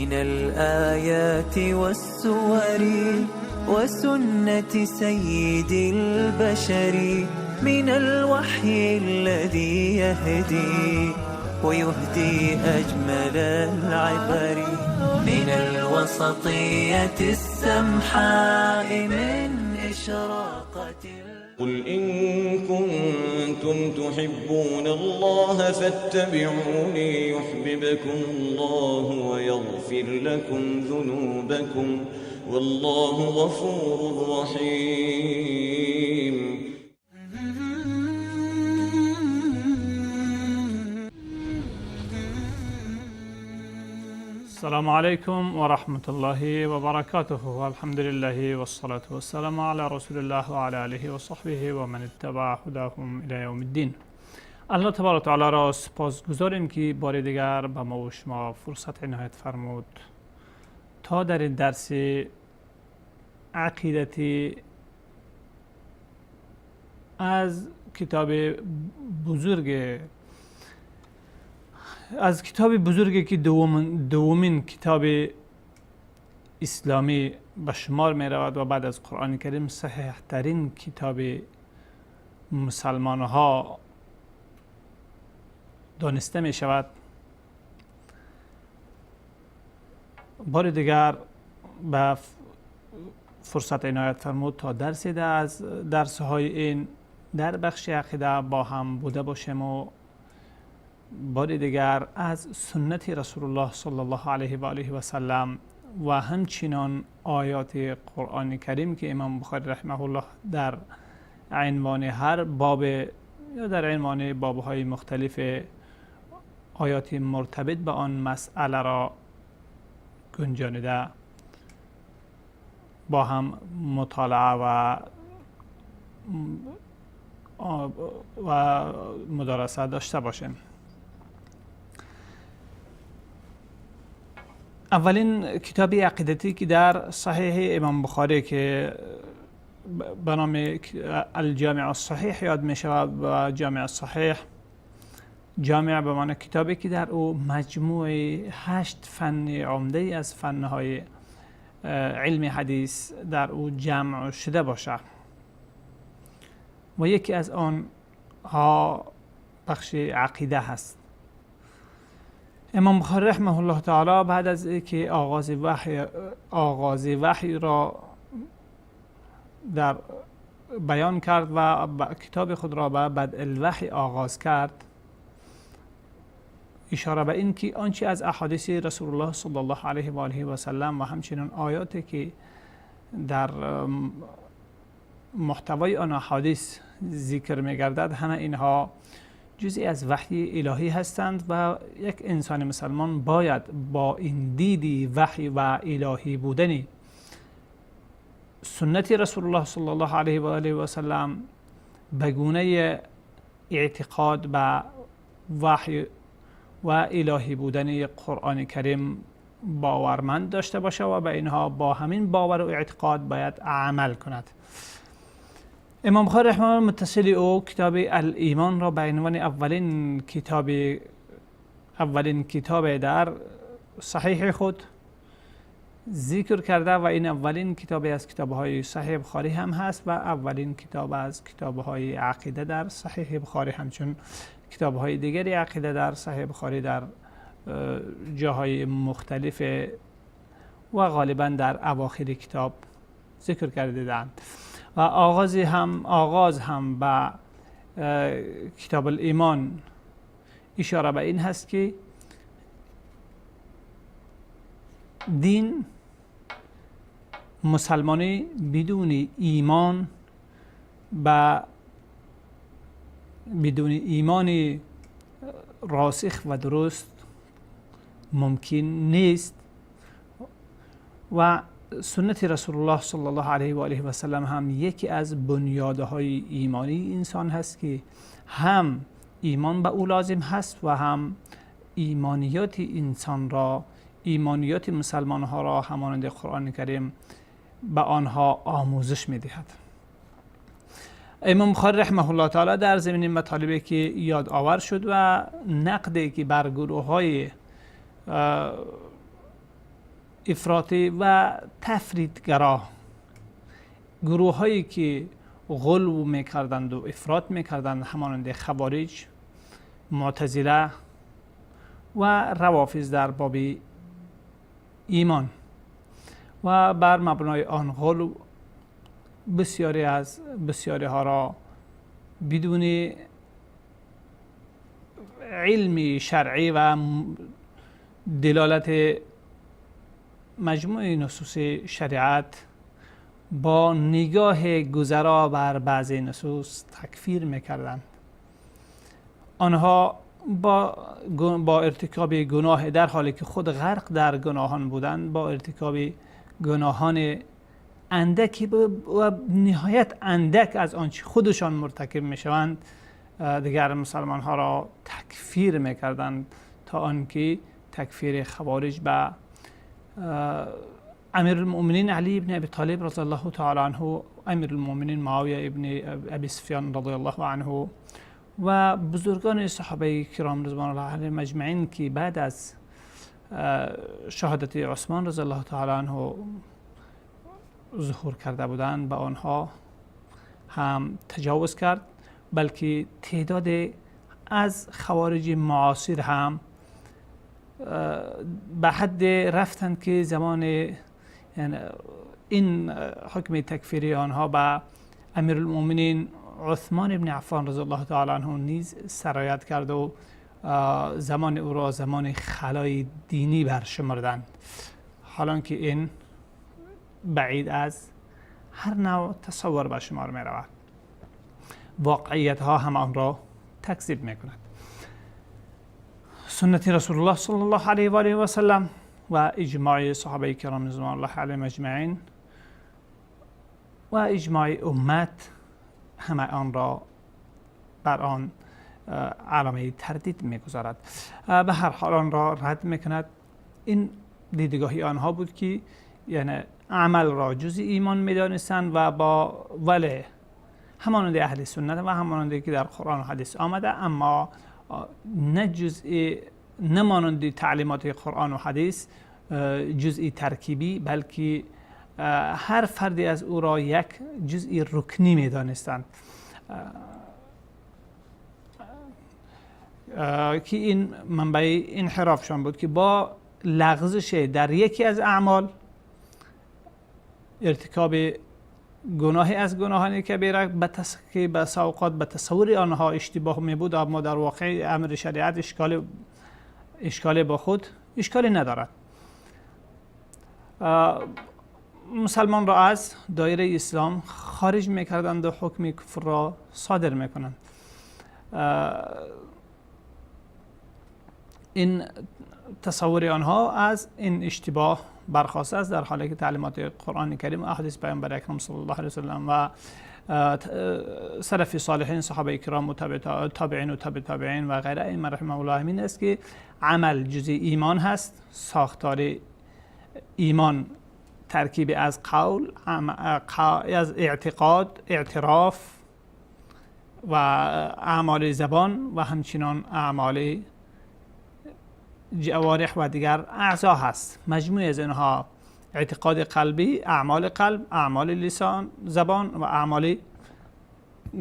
من الآيات والسور وسنة سيد البشر، من الوحي الذي يهدي ويهدي أجمل العبر، من الوسطية السمحاء من إشراقة. قل إن كنتم تحبون الله فاتبعوني يحببكم الله ويغفر لكم ذنوبكم والله غفور رحيم. السلام عليكم ورحمة الله وبركاته، والحمد لله والصلاة والسلام على رسول الله وعلى آله وصحبه و من اتبع هداهم إلى يوم الدین. الله تبارک و تعالی را سپاسگزاریم که بار دیگر به ما و شما فرصت عنایت فرمود تا در این درس عقیدتی از کتاب بزرگی که دومین کتاب اسلامی به شمار می رود و بعد از قرآن کریم صحیح ترین کتاب مسلمان ها دانسته می شود. بار دیگر به فرصت عنایت فرمود تا درسی از درس های این در بخش عقیده با هم بوده باشیم و بار دیگر از سنت رسول الله صلی الله علیه و آله و سلم و همچنان آیات قرآن کریم که امام بخاری رحمه الله در عنوان هر باب یا در عنوان بابهای مختلف آیات مرتبط به آن مسئله را گنجانیده با هم مطالعه و مدارسه داشته باشیم. اولین کتاب عقیدتی که در صحیح امام بخاری که به نام الجامع الصحیح یاد می شود و جامع الصحیح، جامع به معنی کتابی که در او مجموع 8 فن عمده از فنهای علم حدیث در او جمع شده باشد و یکی از آنها بخش عقیده هست. امام بخاری رحمه الله تعالی بعد از اینکه آغاز وحی را در بیان کرد و کتاب خود را به بدء الوحی آغاز کرد، اشاره به این که آنچه از احادیث رسول الله صلی الله علیه و آله و سلم و همچنین آیاتی که در محتوای آن احادیث ذکر می‌گردد همه اینها جزئی از وحی الهی هستند و یک انسان مسلمان باید با این دیدی وحی و الهی بودنی سنت رسول الله صلی الله علیه و آله و سلم به گونه اعتقاد به وحی و الهی بودن قرآن کریم باورمند داشته باشه و به اینها با همین باور و اعتقاد باید عمل کند. امام بخاری رحمه الله متصل او کتاب الایمان را به عنوان اولین کتاب در صحیح خود ذکر کرده و این اولین کتابی از کتاب‌های صحیح بخاری هم هست و اولین کتاب از کتاب‌های عقیده در صحیح بخاری، همچون کتاب‌های دیگری عقیده در صحیح بخاری در جاهای مختلف و غالبا در اواخر کتاب ذکر کرده‌اند. و آغاز هم به کتاب الایمان اشاره به این هست که دین مسلمانی بدون ایمان راسخ و درست ممکن نیست و سنت رسول الله صلی الله علیه و آله و سلم هم یکی از بنیادهای ایمانی انسان هست که هم ایمان به او لازم هست و هم ایمانیات انسان را، ایمانیات مسلمان ها را همانند قرآن کریم به آنها آموزش می دهد. امام بخاری رحمه الله تعالی در زمین مطالبی که یاد آور شد و نقدی که بر گروه های افراطی و تفریطگرا، گروه هایی که غلو میکردند و افراط میکردند، همانند خوارج، معتزله و روافض در باب ایمان، و بر مبنای آن غلو بسیاری ها را بدون علم شرعی و دلالت مجموع نصوص شریعت با نگاه گذرا بر بعضی نصوص تکفیر میکردند. آنها با ارتکاب گناه، در حالی که خود غرق در گناهان بودند، با ارتکاب گناهان اندکی و نهایت اندک از آنچه خودشان مرتکب میشوند، دیگر مسلمان ها را تکفیر میکردند، تا آنکه تکفیر خوارج به امیر المؤمنین علی ابن ابی طالب رضی الله تعالی عنه، امیر المؤمنین معاویه ابن ابی سفیان رضی الله عنه و بزرگان صحابه کرام رضوان الله علیهم اجمعین که بعد از شهادت عثمان رضی الله تعالی عنه ظهور کرده بودند، به آنها هم تجاوز کرد، بلکه تعداد از خوارج معاصر هم به حد رفتند که زمان این حکم تکفیری آنها به امیرالمؤمنین عثمان ابن عفان رضی الله تعالی عنه نیز سرایت کرد و زمان او را زمان خلای دینی برشمردند، حالان که این بعید از هر نوع تصور به شمار می رود. واقعیت ها هم آن را تکذیب می کند. سنت رسول الله صلی الله علیه و آله و سلم و اجماع صحابه کرام رضوان الله علیهم اجمعین و اجماع امت همه آن را بر آن علامه تردید می‌گذارد. به هر حال آن را رد می‌کند. این دیدگاهی آنها بود که یعنی عمل را جزء ایمان می‌دانستند و با ولی همانند اهل سنت و همانند که در قرآن و حدیث آمده، اما نه جزء، نه مانند تعلیمات قرآن و حدیث جزئی ترکیبی، بلکه هر فردی از او را یک جزئی رکنی می دانستند که این منبع انحرافشان بود که با لغزش در یکی از اعمال، ارتکاب گناهی از گناهان کبیره که به اوقات به تصور آنها اشتباه می بود، اما در واقع امر شریعت اشکال با خود اشکالی ندارد. مسلمان را از دایره اسلام خارج میکردند و حکم کفر را صادر میکنند. این تصور آنها از این اشتباه برخاسته است، در حالی که تعلیمات قرآن کریم و احادیث پیامبر اکرم صلی الله علیه و سلم و سلف صالحین، صحابه کرام و تابعین و تابعین و غیره ائمه رحمهم الله این است که عمل جزء ایمان هست. ساختار ایمان ترکیب از قول، از اعتقاد، اعتراف و اعمال زبان و همچنان اعمال جوارح و دیگر اعضا هست. مجموعه از اینها اعتقاد قلبی، اعمال قلب، اعمال لسان، زبان و اعمال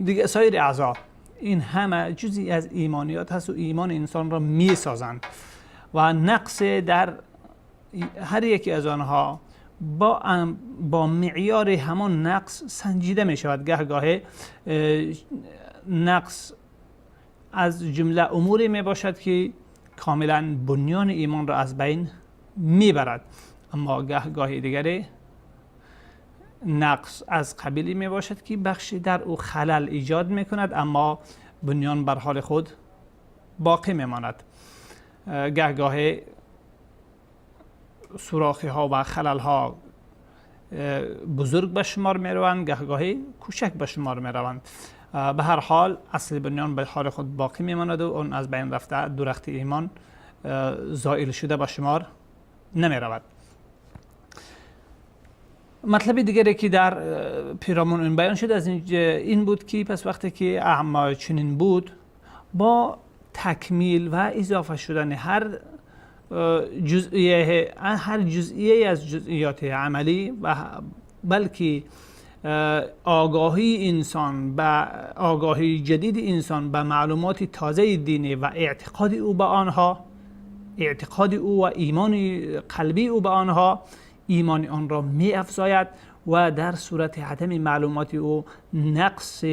دیگر سایر اعضا، این همه جزئی از ایمانیات هست و ایمان انسان را می سازند و نقص در هر یکی از آنها با معیار همان نقص سنجیده می شود. گهگاه نقص از جمله اموری می باشد که کاملا بنیان ایمان را از بین می برد، اما گهگاه دیگری نقص از قبیلی می باشد که بخشی در او خلل ایجاد می کند، اما بنیان بر حال خود باقی می ماند. گهگاه سوراخی ها و خلل ها بزرگ به شمار می روند، گهگاهی کوچک به شمار می روند. به هر حال اصل بنیان به حال خود باقی می ماند و اون از بین رفته، درخت ایمان زائل شده به شمار نمی رود. مطلب دیگری که در پیرامون این بیان شد از این بود که پس وقتی که اعمال چنین بود، با تکمیل و اضافه شدن هر هر جزئیه از جزئیات عملی و بلکه آگاهی انسان و آگاهی جدید انسان به معلومات تازه دینی و اعتقاد او به آنها، اعتقاد او و ایمان قلبی او به آنها، ایمان آن را می افزاید و در صورت عدم معلومات او نقص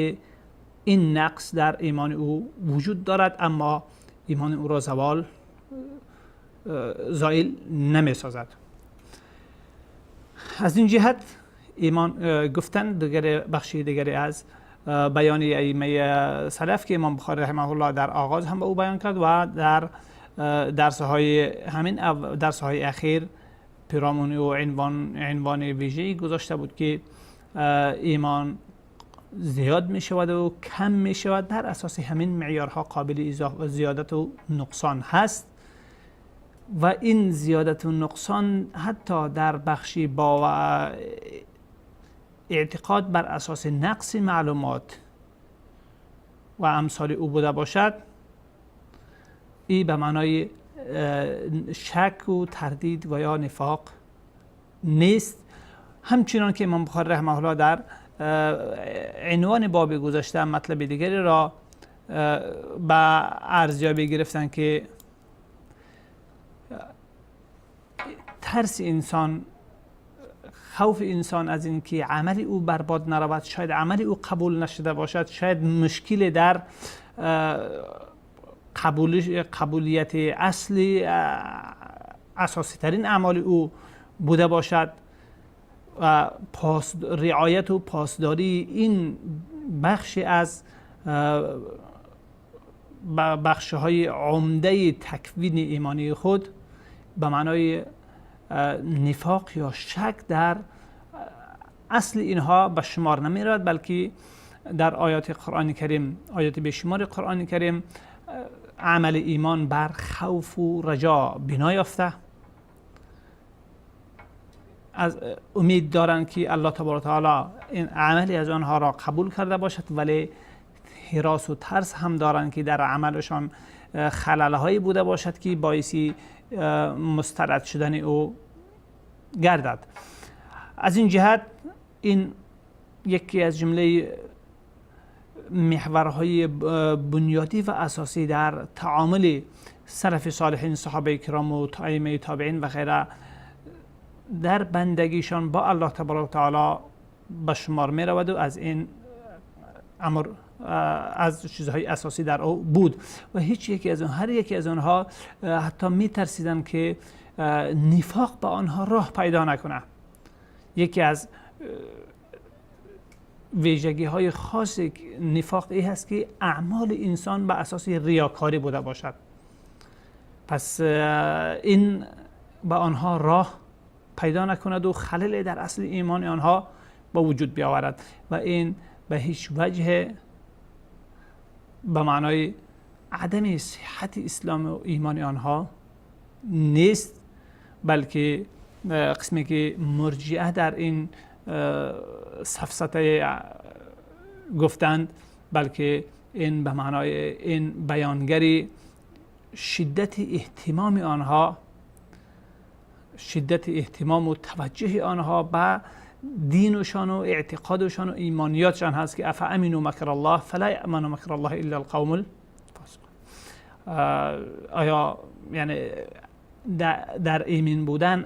در ایمان او وجود دارد، اما ایمان او را زائل نمی سازد. از این جهت ایمان گفتن بخشی دیگری از بیان ائمه سلف که امام بخاری رحمه الله در آغاز هم به او بیان کرد و در درس‌های اخیر پیرامون او عنوان ویژه‌ای گذاشته بود که ایمان زیاد می شود و کم می شود، در اساس همین معیارها قابل زیادت و نقصان هست و این زیادت و نقصان حتی در بخشی با اعتقاد بر اساس نقص معلومات و امثال او بوده باشد، این به معنای شک و تردید و یا نفاق نیست. همچنان که امام بخاری رحمه الله در عنوان باب گذاشته مطلب دیگری را به ارزیابی گرفتن که ترس انسان، خوف انسان از این که عمل او برباد نرود، شاید عمل او قبول نشده باشد، شاید مشکل در قبولیت اصلی اساسی ترین اعمال او بوده باشد و رعایت و پاسداری این بخشی از بخش‌های عمده تکوین ایمانی خود به معنای نفاق یا شک در اصل اینها به شمار نمی رود، بلکه در آیات قرآن کریم، آیات بیشمار قرآن کریم، عمل ایمان بر خوف و رجا بنا یافته، از امید دارند که الله تبارک و تعالی این عملی از آنها را قبول کرده باشد، ولی هراس و ترس هم دارند که در عملشان خلل‌هایی بوده باشد که باعثی مسترد شدن او گردد. از این جهت این یکی از جمله محورهای بنیادی و اساسی در تعامل سلف صالحین، صحابه کرام و ائمه تابعین و غیره در بندگیشان با الله تبارک و تعالی به شمار می رود و از این امر از چیزهای اساسی در او بود و هر یکی از آنها حتی می ترسیدن که نفاق به آنها راه پیدا نکنه. یکی از ویژگی های خاص نفاق ای هست که اعمال انسان به اساس ریاکاری بوده باشد، پس این به آنها راه پیدا نکند و خلل در اصل ایمان آنها با وجود بیاورد و این به هیچ وجه به معنای عدم صحت اسلام و ایمان آنها نیست، بلکه قسمی که مرجئه در این سفسطه گفتند، بلکه این به معنای این بیانگری شدت اهتمام و توجه آنها به دینشان و اعتقادشان و ایمانیاتشان هست که افامنوا مکر الله فلا یأمن مکر الله الا القوم الفاسقون. آیا یعنی در ایمن بودن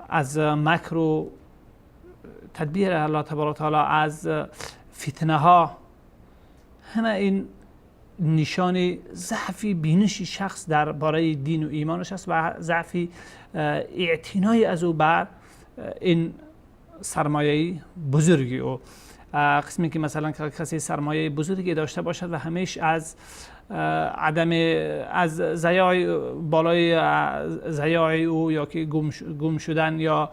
از مکر و تدبیر الله تبارک و تعالی، از فتنه ها، همه این نشان ضعف بینش شخص درباره دین و ایمانش است و ضعف اعتنای از او بر این سرمایه بزرگی او. قسمی که مثلا کسی سرمایه بزرگی داشته باشد و همیشه از از بالای ضیاع او یا که گم شدن یا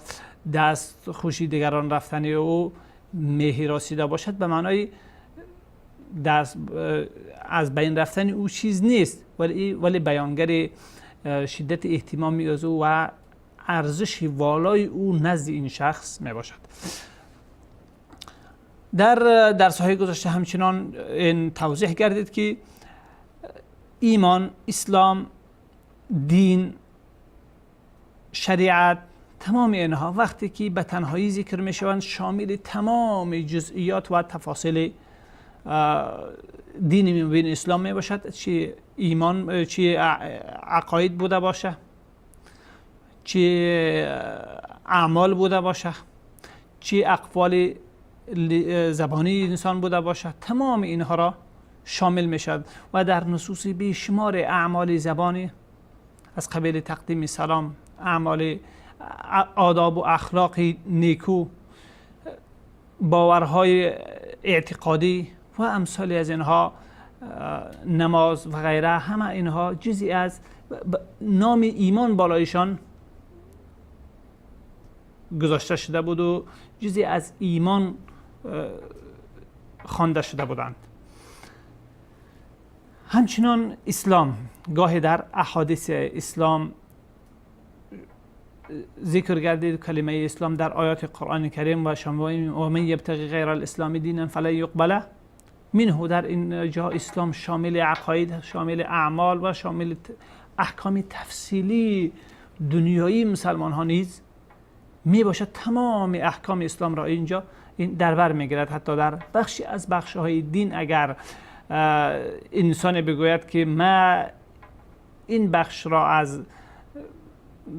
دست خوشی دیگران رفتن او میهی راسیده باشد، به معنای از بین رفتن او چیز نیست، ولی بیانگر شدت اهتمامی از او و ارزش والای او نزد این شخص می باشد. در درس‌های گذشته همچنان این توضیح گردید که ایمان، اسلام دین، شریعت، تمام اینها وقتی که به تنهایی ذکر می شوند شامل تمام جزئیات و تفاصیل دین مبین اسلام می باشد، چه ایمان، چه عقاید بوده باشه، چه اعمال بوده باشه، چه اقوال زبانی انسان بوده باشه، تمام اینها را شامل می شود و در نصوص بیشمار اعمال زبانی از قبیل تقدیم سلام، اعمال آداب و اخلاق نیکو، باورهای اعتقادی و امثالی از اینها، نماز و غیره، همه اینها جزئی از نام ایمان بالایشان گذاشته شده بود و جزئی از ایمان خوانده شده بودند. همچنان اسلام گاهی در احادیث اسلام ذکر گردید، کلمه اسلام در آیات قرآن کریم و من یبتغی غیر الاسلام دینا فلن یقبل منه، در این جا اسلام شامل عقاید، شامل اعمال و شامل احکام تفصیلی دنیایی مسلمان ها نیز می باشد. تمام احکام اسلام را اینجا این در بر میگیرد. حتی در بخشی از بخش‌های دین اگر انسان بگوید که ما این بخش را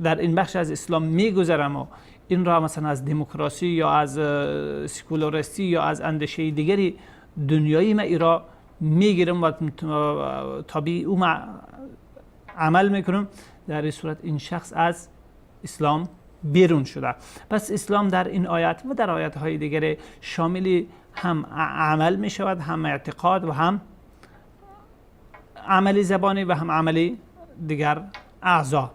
در این بخش از اسلام میگذرم و این را مثلا از دموکراسی یا از سکولارستی یا از اندیشه دیگری دنیایی ما ای را میگیرم و تابع او عمل میکنم، در این صورت این شخص از اسلام بیرون شده. پس اسلام در این آیت و در آیات های دیگر شامل هم عمل می شود، هم اعتقاد و هم عمل زبانی و هم عمل دیگر اعضا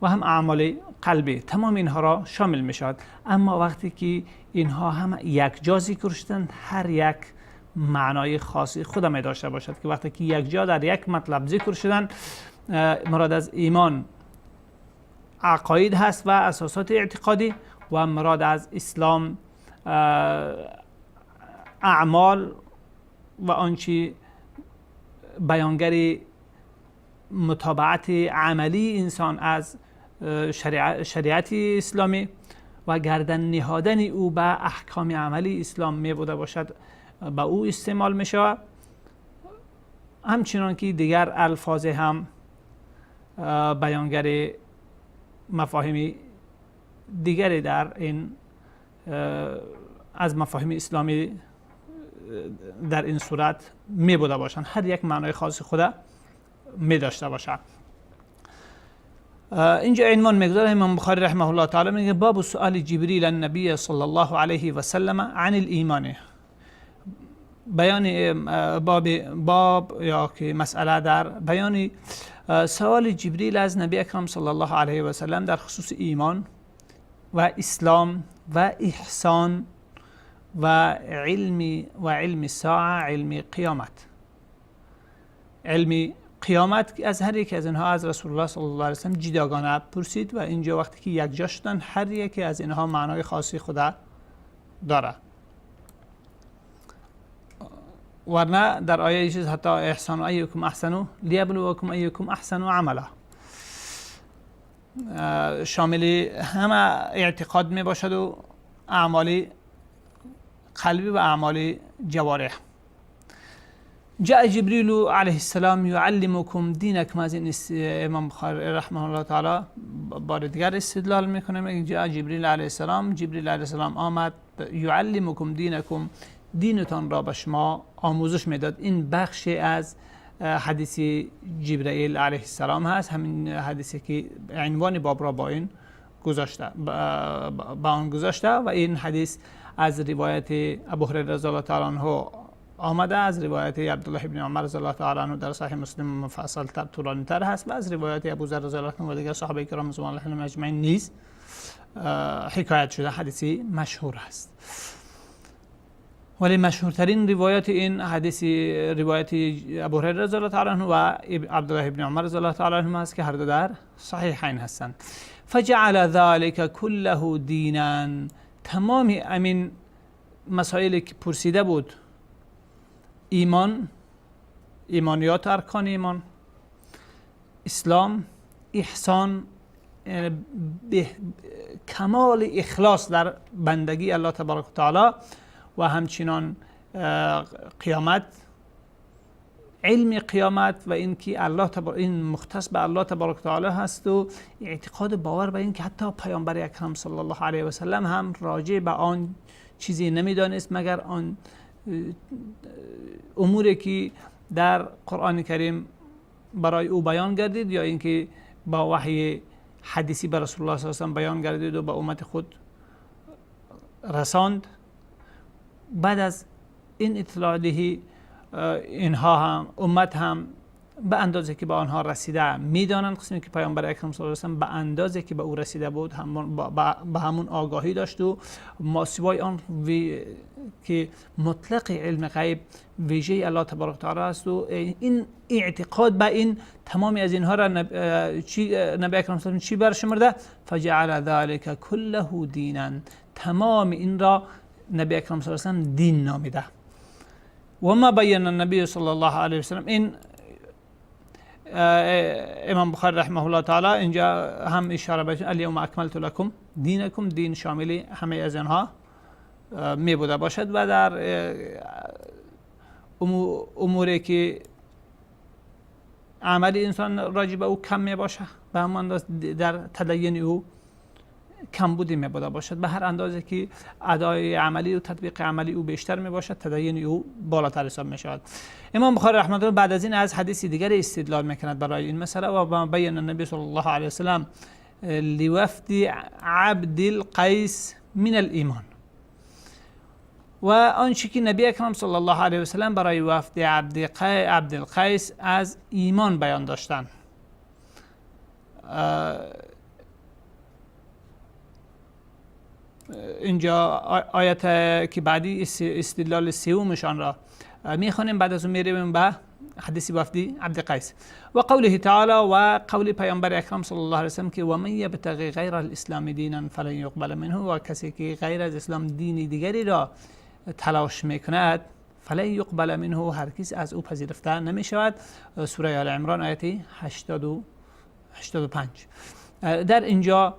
و هم اعمال قلبی، تمام اینها را شامل می شود. اما وقتی که اینها هم یک جا ذکر شدند، هر یک معنای خاصی خود می داشته باشد، که وقتی که یک جا در یک مطلب ذکر شدند، مراد از ایمان عقاید هست و اساسات اعتقادی و مراد از اسلام اعمال و آنچه بیانگر متابعت عملی انسان از شریعت اسلامی و گردن نهادن او به احکام عملی اسلام می بوده باشد به او استعمال می شود. همچنان که دیگر الفاظ هم بیانگر مفاهیم دیگری در این از مفاهیم اسلامی در این صورت می بوده باشند، هر یک معنای خاص خود می داشته باشد. اینجا عنوان میگذاره امام بخاری رحمه الله تعالی، میگه باب سؤال جبریل النبی صلی الله علیه و سلم عن الایمان. بیان باب یا که مسئله در بیان سوال جبریل از نبی اکرم صلی الله علیه و سلم در خصوص ایمان و اسلام و احسان و علم ساعه، علم قیامت. علم قیامت از هر یک از اینها از رسول الله صلی الله علیه و سلم جداگانه پرسید و اینجا وقتی که یک جا شدن هر یک از اینها معنای خاصی خود داره. ورنه در آیه چیز حتی احسان ایکم احسنوا لیبلوکم ایکم احسن عملا شامل همه اعتقاد می باشد و اعمال قلبی و اعمال جوارح. جاء جبریل علیه السلام یعلمکم دینکم، از این امام بخاری رحمه الله تعالی بار دیگر استدلال میکنه، میگه جاء جبریل علیه السلام، جبریل علیه السلام آمد یعلمکم دینکم، دینتان را به شما آموزش میداد. این بخشی از حدیث جبرائیل علیه السلام هست، همین حدیثی که عنوان باب را با این گذاشته با آن گذاشته و این حدیث از روایت ابو هریره رضی الله تعالی عنه آمده، از روایت عبدالله ابن عمر رضی الله تعالی عنه در صحیح مسلم مفصل تر طولانی تر هست و از روایت ابو ذر رضی الله عنه و دیگر صحابه کرام رضوان الله علیهم اجمعین نیز حکایت شده، حدیثی مشهور است. ولی مشهورترین روایت این حدیث روایت ابو هریره رضی الله تعالی عنه و عبدالله ابن عمر رضی الله تعالی عنهما است که هر دو در صحیحین هستند. فجعل ذلك كله دینا، تمام امین مسائلی که پرسیده بود، ایمان، ایمانیات ارکان ایمان، اسلام احسان، به کمال اخلاص در بندگی الله تبارک و تعالی و همچنان قیامت، علم قیامت و اینکه این مختص به الله تبارک و تعالی هست و اعتقاد باور به اینکه حتی پیامبر اکرم صلی الله علیه و سلم هم راجع به آن چیزی نمیدانست مگر آن اموری که در قرآن کریم برای او بیان گردید یا اینکه با وحی حدیثی به رسول الله صلی الله علیه و سلم بیان گردید و به امت خود رساند. بعد از این اطلاع دهی اینها هم امت هم به اندازه که به آنها رسیده میدانند، قسمی که پیامبر اکرم صلی الله علیه و سلم به اندازه که به او رسیده بود به همون آگاهی داشت و ما سوای آن که مطلق علم غیب ویژه الله تبارک و تعالی است و این اعتقاد به این تمامی از اینها را نبی اکرم صلی الله علیه و سلم چی برشمرده؟ فجعل ذلك كله دینا، تمام این را نبی اکرم صلی الله علیه و سلم دین نامیده. و ما بین النبی صلی الله علیه و سلم، این امام بخاری رحمه الله تعالی اینجا هم اشاره به الیوم اکملت لکم دینکم، دین شامل همه از اینها می بوده باشد و در اموری که عملی انسان راجع به او کم می باشه به هم اندازه در تدین او کم بودی می بوده باشد، به هر اندازه که ادای عملی و تطبیق عملی او بیشتر می باشد تدین او بالاتر حساب می شود. امام بخاری رحمه الله بعد از این از حدیث دیگر استدلال می کند برای این مسئله و بیان النبی صلی الله علیه و سلم لوفد عبد القیس من الایمان، و آنچه که نبی اکرم صلی الله علیه و سلم برای وفد عبد القیس از ایمان بیان داشتند. اینجا آیت که بعدی استدلال سومشان را میخوانیم، بعد از اون میریم به حدیث وفد عبد قیس و قوله تعالی و قول پیامبر اکرم صلی الله علیه و سلم که و من یبتغی غیر الاسلام دینا فلن یقبل منه، و کسی که غیر از اسلام دینی دیگری را تلاش میکند فلن یقبل منه، هرگز از او پذیرفته نمیشود. سوره آل عمران آیت 85. در اینجا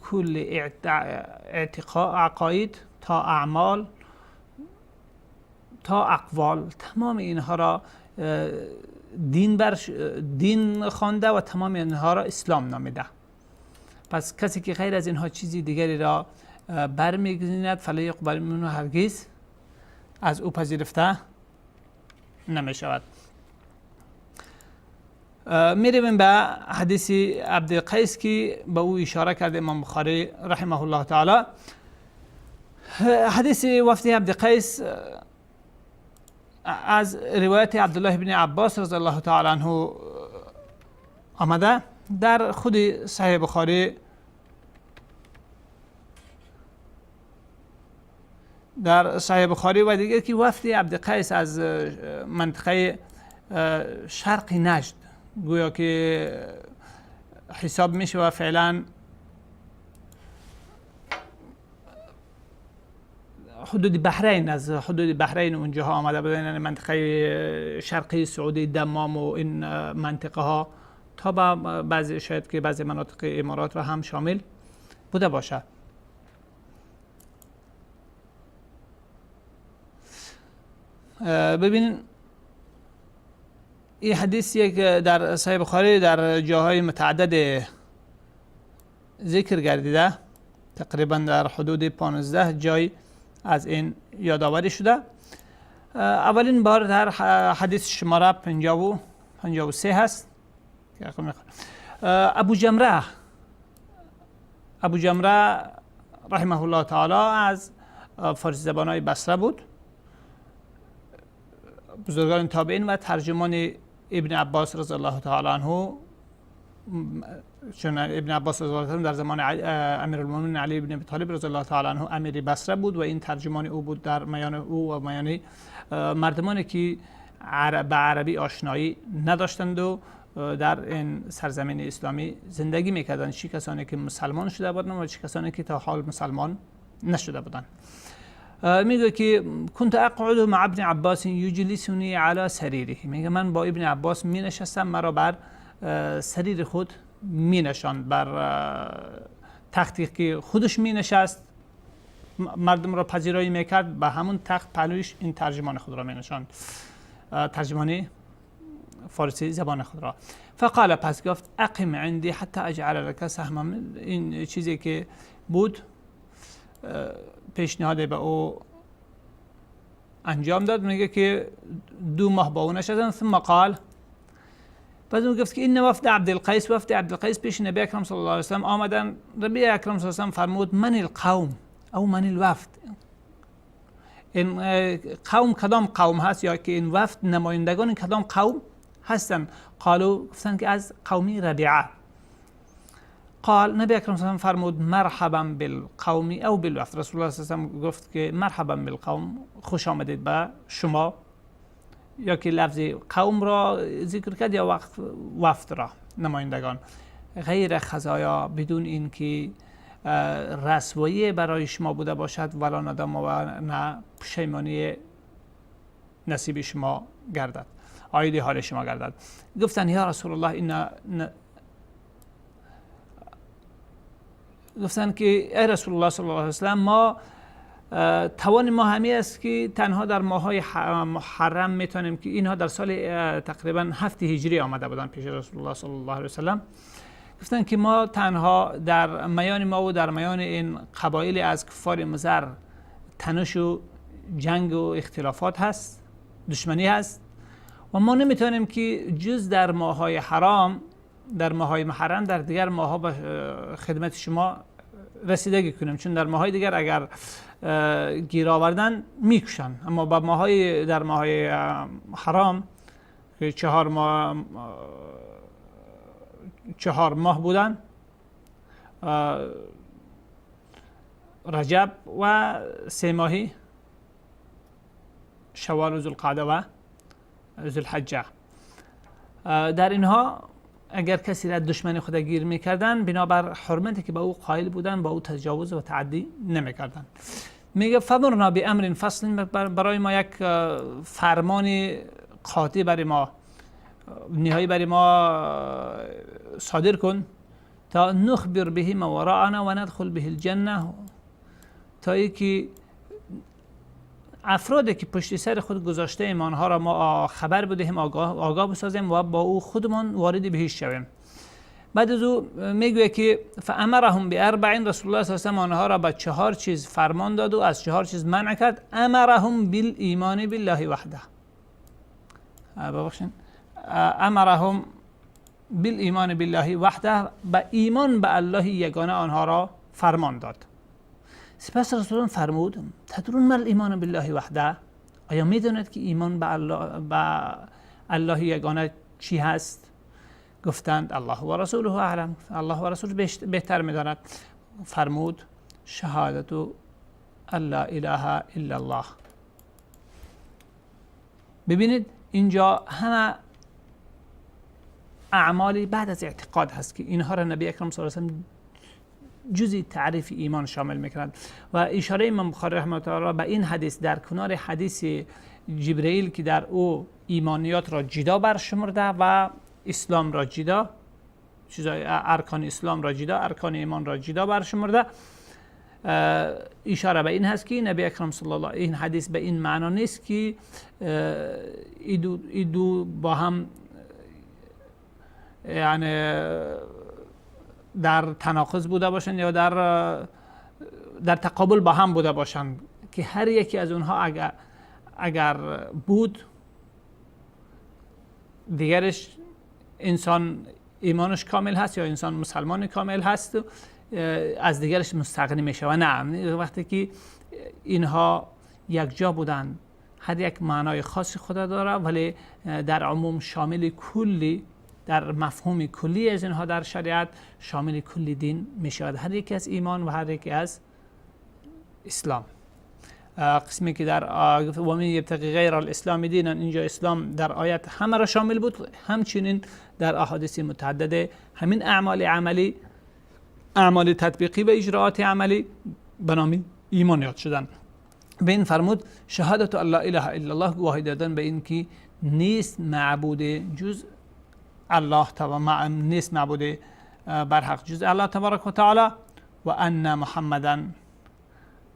کل اعتقاد، عقاید تا اعمال تا اقوال، تمام اینها را دین خوانده و تمام اینها را اسلام نامیده. پس کسی که غیر از اینها چیزی دیگری را برمیگزیند فلا یقبل منه، هرگز از او پذیرفته نمی شود. میریم به حدیث عبد قیس که به او اشاره کرده امام بخاری رحمه الله تعالی. حدیث وفد عبد قیس از روایت عبدالله بن عباس رضی الله تعالی عنه آمده در خود صحیح بخاری. در صحیح بخاری و دیگر که وفد عبد قیس از منطقه شرق نجد گویا که حساب میشه و فعلا حدود بحرین، از حدود بحرین اونجاها آمده بودن، یعنی منطقه شرقی سعودی، دمام و این منطقه ها تا به بعضی شاید که بعضی مناطق امارات را هم شامل بوده باشه. ببینید این حدیث یک در صحیح بخاری در جاهای متعدد ذکر گردیده، تقریبا در حدود 15 جای از این یادآوری شده. اولین بار در حدیث شماره 53 هست. ابو جمره رحمه الله تعالی از فارسی زبانای بصره بود، بزرگان تابعین و ترجمان ابن عباس رضی الله تعالی عنه، چون ابن عباس رضی الله عنه در زمان امیرالمومنین علی بن ابی طالب رضی الله تعالی عنه امیر بصره بود و این ترجمان او بود در میان او و میان مردمانی که به عربی آشنایی نداشتند و در این سرزمین اسلامی زندگی میکردند، چه کسانی که مسلمان شده بودند و چه کسانی که تا حال مسلمان نشده بودند. میگه که كنت اقعد مع ابن عباس یجلسنی علی سریره، میگه من با ابن عباس می نشستم، مرا بر سریر خود می نشاند، بر تختی که خودش می نشست مردم را پذیرایی میکرد، به همون تخت پهلویش این ترجمان خود را می نشاند، ترجمانی فارسی زبان خود را. فقال، پس گفت اقم عندي حتی اجعل لك سهما. این چیزی که بود پیشنهاد به او انجام داد، میگه که 2 ماه با او نشستن. ثم قال، بعد اون گفت که این وفد عبدالقیس پیش نبی اکرم صلی الله علیه و سلم آمدن. نبی اکرم صلی الله علیه و سلم فرمود من القوم او من الوفد، این قوم کدام قوم هست، یا که این وفد نمایندگان این کدام قوم هستن؟ قالوا، گفتن که از قومی ربیعه. قال، نبی اکرم صلی الله علیه و سلم فرمود مرحبا بالقوم او بالوفد. رسول الله صلی الله علیه و سلم گفت که مرحبا بالقوم، خوش آمدید به شما، یا که لفظ قوم را ذکر کرد یا وفد را، نمایندگان. غیر خزایا، بدون این که رسوایی برای شما بوده باشد، ولا ندامه و نه پشیمانی نصیب شما گردد، عاید حال شما گردد. گفتن یا رسول الله گفتن که ای رسول الله صلی الله علیه و سلم، ما توان ما همی است که تنها در ماهای محرم میتونیم، که اینها در سال تقریبا 7 هجری آمده بودن پیش رسول الله صلی الله علیه و سلم. گفتن که ما تنها در میان ما و در میان این قبایل از کفار مضر تنش و جنگ و اختلافات هست، دشمنی هست، و ما نمیتونیم که جز در ماهای حرام، در ماهای محرم، در دیگر ماها به خدمت شما رسیدگی کنیم، چون در ماهای دیگر اگر گیر آوردن میکشن، اما با ماهای در ماهای حرام که 4 ماه بودن، رجب و 3 ماهی شوال و ذوالقعده و ذوالحجه، در اینها اگر کسی را دشمن خود گیر میکردن، بنابر حرمتی که به او قائل بودن با او تجاوز و تعدی نمیکردن. میگه فمرنا بامر فصل، برای ما یک فرمان قاطع برای ما، نهایی برای ما صادر کن، تا نخبر به ما وراءنا و ندخل به الجنه، تا ای که افرادی که پشت سر خود گذاشته ایم آنها را ما خبر بدهیم، آگاه بسازیم و با او خودمان وارد بهشت شویم. بعد از او میگوید که فامرهم باربع، رسول الله صلی الله علیه و سلم آنها را به 4 چیز فرمان داد و از 4 چیز منع کرد. امرهم بالایمان بالله وحده، ببخشید، امرهم بالایمان بالله وحده، به ایمان به الله یگانه آنها را فرمان داد. سپس رسول الله فرمود تدرون ما الایمان بالله وحده، آیا میدونید که ایمان به الله یگانه چی هست؟ گفتند الله و رسوله اعلم، الله و رسول بهتر میداند. فرمود شهادت ان لا اله الا الله. ببینید اینجا همه اعمالی بعد از اعتقاد هست که اینها را نبی اکرم صلی الله علیه و سلم جزئی تعریف ایمان شامل میکنند، و اشاره امام بخاری رحمه الله به این حدیث در کنار حدیث جبرئیل که در او ایمانیات را جدا برشمرده و اسلام را جدا، چیزای ارکان اسلام را جدا، ارکان ایمان را جدا برشمرده، اشاره به این هست که نبی اکرم صلی الله، این حدیث به این معنا نیست که ای دو با هم یعنی در تناقض بوده باشند یا در تقابل با هم بوده باشند، که هر یکی از اونها اگر بود، دیگرش انسان ایمانش کامل هست یا انسان مسلمان کامل هست، از دیگرش مستغنی میشه. و نه، وقتی که اینها یک جا بودن، هر یک معنای خاصی خود داره، ولی در عموم شامل کلی، در مفهوم کلی از اینها در شریعت شامل کلی دین میشود، هر یک از ایمان و هر یک از اسلام. قسمی که در و من یبتغی غیر الاسلام دینا، اینجا اسلام در آیت همه را شامل بود، همچنین در احادیث متعدده همین اعمال عملی، اعمال تطبیقی و اجراءات عملی به نام ایمان یاد شدن. به این فرمود شهادت ان لا اله الا الله، گواهی دادن به این که نیست معبود جز الله نیست معبود بر حق جز الله تبارک و تعالی و ان محمدًا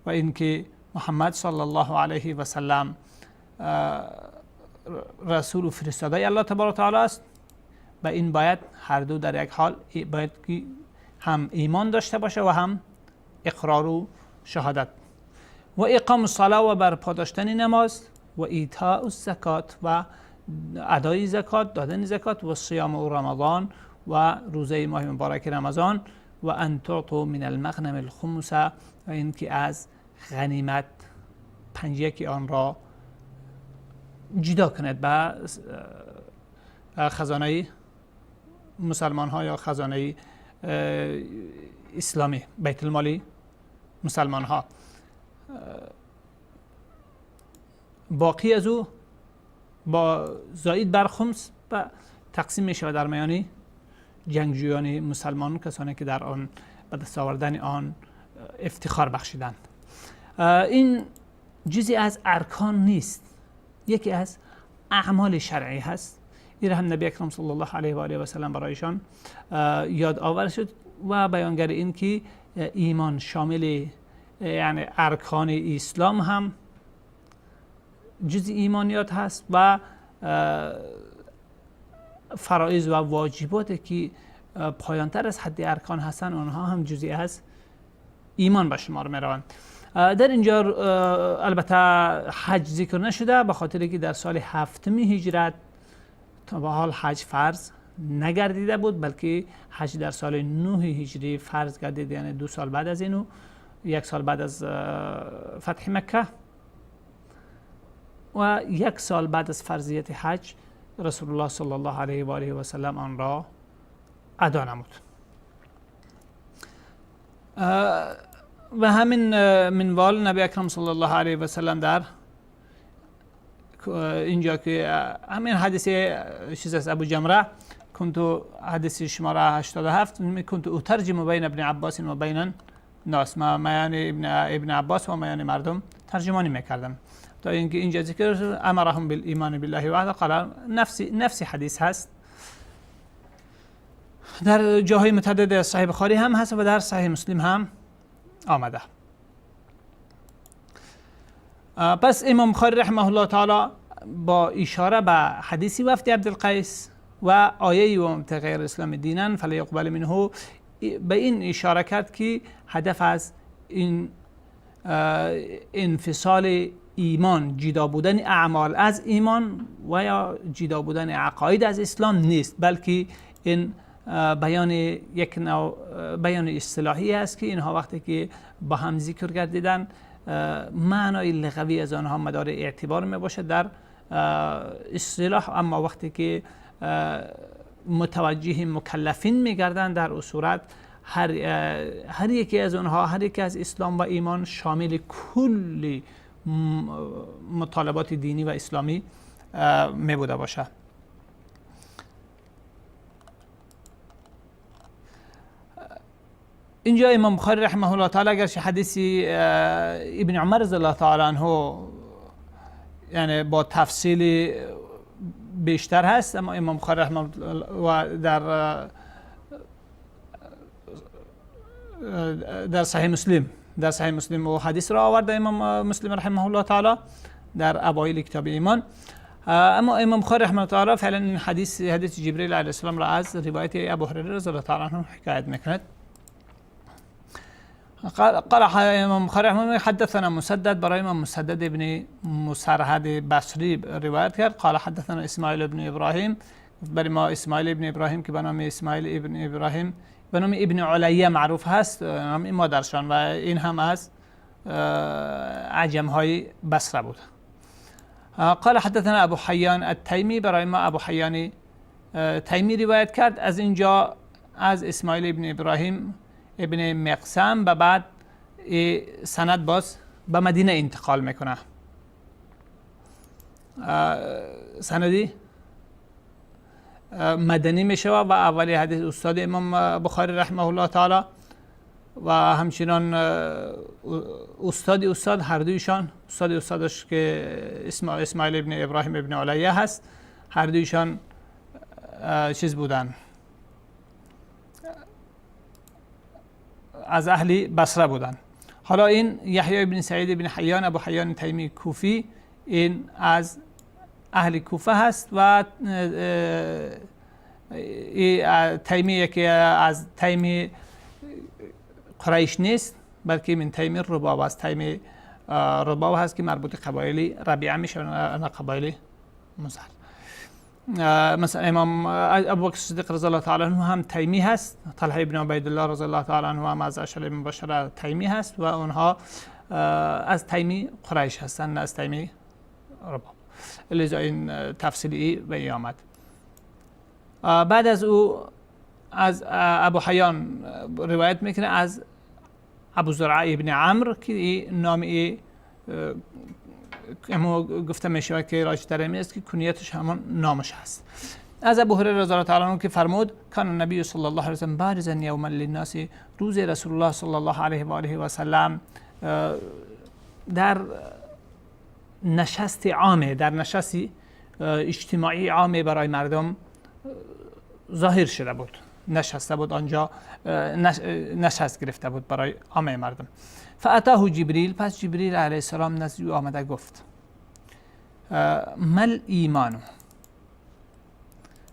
و اینکه محمد صلی الله علیه و سلم رسول و فرستاده الله تبارک و تعالی است. و این باید هر دو در یک حال باید که هم ایمان داشته باشه و هم اقرار و شهادت. و اقام الصلاه و برپا داشتن نماز و ایتاء الزکات و ادای زکات، دادن زکات و صیام و رمضان و روزه ماه مبارک رمضان و ان تعطوا من المغنم الخمس و اینکه از غنیمت 5/1 آن را جدا کند به خزانه مسلمان ها یا خزانه اسلامی، بیت المال مسلمان ها. باقی از او با زائد بر خمس و تقسیم می شود در میان جنگجویان مسلمان، کسانی که در آن به دست آوردن آن افتخار بخشیدند. این جزئی از ارکان نیست، یکی از اعمال شرعی هست. این هم نبی اکرم صلی الله علیه و آله و سلم برایشان یاد آور شد و بیانگر این که ایمان شامل یعنی ارکان اسلام هم جز ایمانیات هست و فرایض و واجبات که پایانتر از حد ارکان هستن آنها هم جزئی از ایمان به شمار می روند. در اینجا البته حج ذکر نشده به خاطر که در سال 7 هجرت تا به حال حج فرض نگردیده بود، بلکه حج در سال 9 هجری فرض گردید، یعنی 2 سال بعد از اینو، 1 سال بعد از فتح مکه و 1 سال بعد از فرضیت حج رسول الله صلی الله علیه و آله و سلم آن را ادا نمود. و همین منوال نبی اکرم صلی الله علیه و سلم در اینجا که همین حدیث چیز از ابو جمره کنتو حدیث شماره 87 کنتو اترجم بین ابن عباس و بین الناس، ما یعنی ابن عباس و ما یعنی مردم ترجمانی میکردم تا اینکه اینجا ذکر امرهم بالایمان بالله وحده قال نفسی حدیث هست، در جاهای متعدد صحیح بخاری هم هست و در صحیح مسلم هم آمده. پس امام بخاری رحمه الله تعالی با اشاره به حدیث وفد عبدالقیس و آیه و غیر اسلام دینا فلا یقبل منه به این اشاره کرد که هدف از این انفصال ایمان، جدا بودن اعمال از ایمان و یا جدا بودن عقاید از اسلام نیست، بلکه این بیان یک نوع بیان اصطلاحی است که اینها وقتی که با هم ذکر گردیدن معنای لغوی از آنها مدار اعتبار می باشد در اصطلاح، اما وقتی که متوجه مکلفین می گردند در صورت هر یکی از آنها، هر یکی از اسلام و ایمان شامل کل مطالبات دینی و اسلامی می بوده باشد. اینجا امام بخاری رحمه الله تعالی اگرچه حدیث ابن عمر رضی الله تعالی عنه یعنی با تفصیل بیشتر هست، اما امام بخاری رحمه الله و در صحیح مسلم و حدیث را آورده امام مسلم رحمه الله تعالی در اوایل کتاب ایمان. اما امام بخاری رحمه الله تعالی فعلا این حدیث جبرئیل علیه السلام را از روایت ابو هریره رضی الله تعالی عنه حکایت میکند. قال امام بخاری رحمه الله حدثنا مسدد، برای امام مسدد ابن مسرهد بصری روایت کرد. قال حدثنا اسماعیل ابن ابراهیم، برای ما اسماعیل ابن ابراهیم که به نام اسماعیل ابن ابراهیم به نام ابن علیه معروف هست، نام مادرشان، و این هم از عجم های بصره بود. قال حدثنا ابو حیان التیمی، برای ما ابو حیان تیمی روایت کرد. از اینجا از اسماعیل ابن ابراهیم ابن مقسم و بعد سند باز به مدینه انتقال میکنه. سندی مدنی میشه و اولی حدیث استاد امام بخاری رحمه الله تعالی و همچنان استاد هر دویشان، استادش که اسماعیل ابن ابراهیم ابن علیه هست، هر دویشان چیز بودن، از اهل بصره بودن. حالا این یحیی بن سعید بن حیان ابو حیان تیمی کوفی، این از اهل کوفه هست و تیمی که از تیمی قریش نیست، بلکه من تیمی رباب، از تیمی رباب هست که مربوط قبایل ربیعه میشه، نه قبایل مزر. مثلا امام ابوبکر صدیق رضی الله تعالی عنه هم تیمی هست، طلحه ابن عبیدالله رضی الله تعالی عنه هم از عشره مبشره تیمی هست و اونها از تیمی قریش هستن، نه از تیمی رباب. لذا این تفصیلی به آمد. بعد از او از ابو حیان روایت میکنه از ابو زرعه ابن عمرو که نامی اما گفته میشه که راجتر است که کنیتش همان نامش هست. از ابو هریره رضی الله تعالی عنه که فرمود کان النبی صلی الله علیه و سلم بارزا یوما للناس، روز رسول الله صلی الله علیه و آله و سلم در نشست عامه، در نشست اجتماعی عامه برای مردم ظاهر شده بود، نشسته بود آنجا، نشست گرفته بود برای عامه مردم. فاتاه جبریل، پس جبریل علیه السلام نزد او آمده گفت مل ایمانو،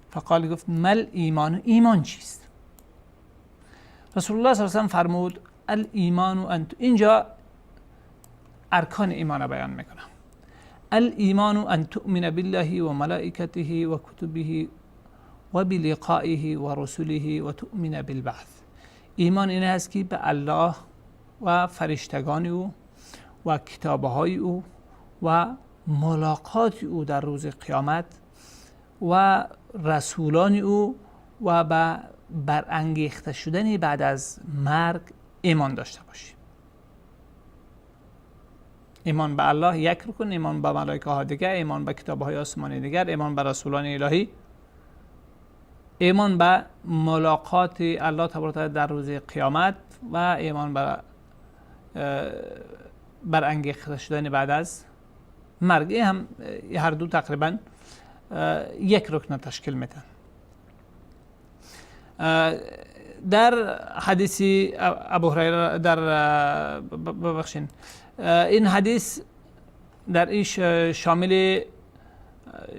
فقال، گفت مل ایمانو، ایمان چیست؟ رسول الله صلی الله علیه و سلم فرمود الایمانو انت، اینجا ارکان ایمان بیان میکنم. الایمان ان تؤمن بالله و ملائکته و کتبه و بلقائه و رسله و تؤمن بالبعث. ایمان این است که به الله و فرشتگان او و کتابهای او و ملاقات او در روز قیامت و رسولان او و به برانگیخته شدن بعد از مرگ ایمان داشته باشی. ایمان به الله یک رکن، ایمان به ملائکه ها دیگر، ایمان به کتاب های آسمانی دیگر، ایمان به رسولان الهی، ایمان به ملاقات الله تبارک و تعالی در روز قیامت و ایمان به برانگیخته شدن بعد از مرگ. این هم هر دو تقریبا یک رکن تشکیل میدن. در حدیث ابو هریره، ببخشید، این حدیث در ایش شامل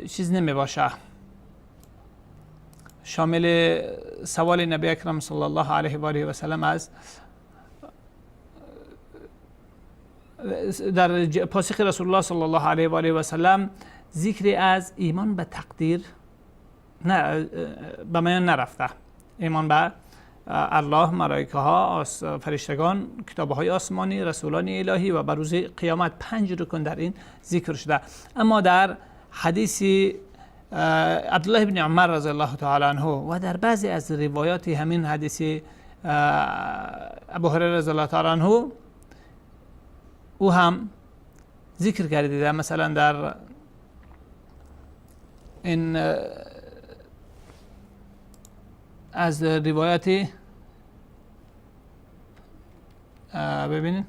چیز نمی باشه، شامل سوال نبی اکرم صلی الله علیه و آله و سلم از در پاسخ رسول الله صلی الله علیه و آله و سلم ذکری از ایمان به تقدیر نه به میان نرفته. ایمان به الله، ملائکه ها، فرشتگان، کتاب های آسمانی، رسولان الهی و بر روز قیامت 5 رکن در این ذکر شده. اما در حدیث عبدالله بن عمر رضی الله تعالی عنه و در بعضی از روایات همین حدیث ابو هریره رضی الله تعالی عنه او هم ذکر گردیده. مثلا در این از روایت ببینید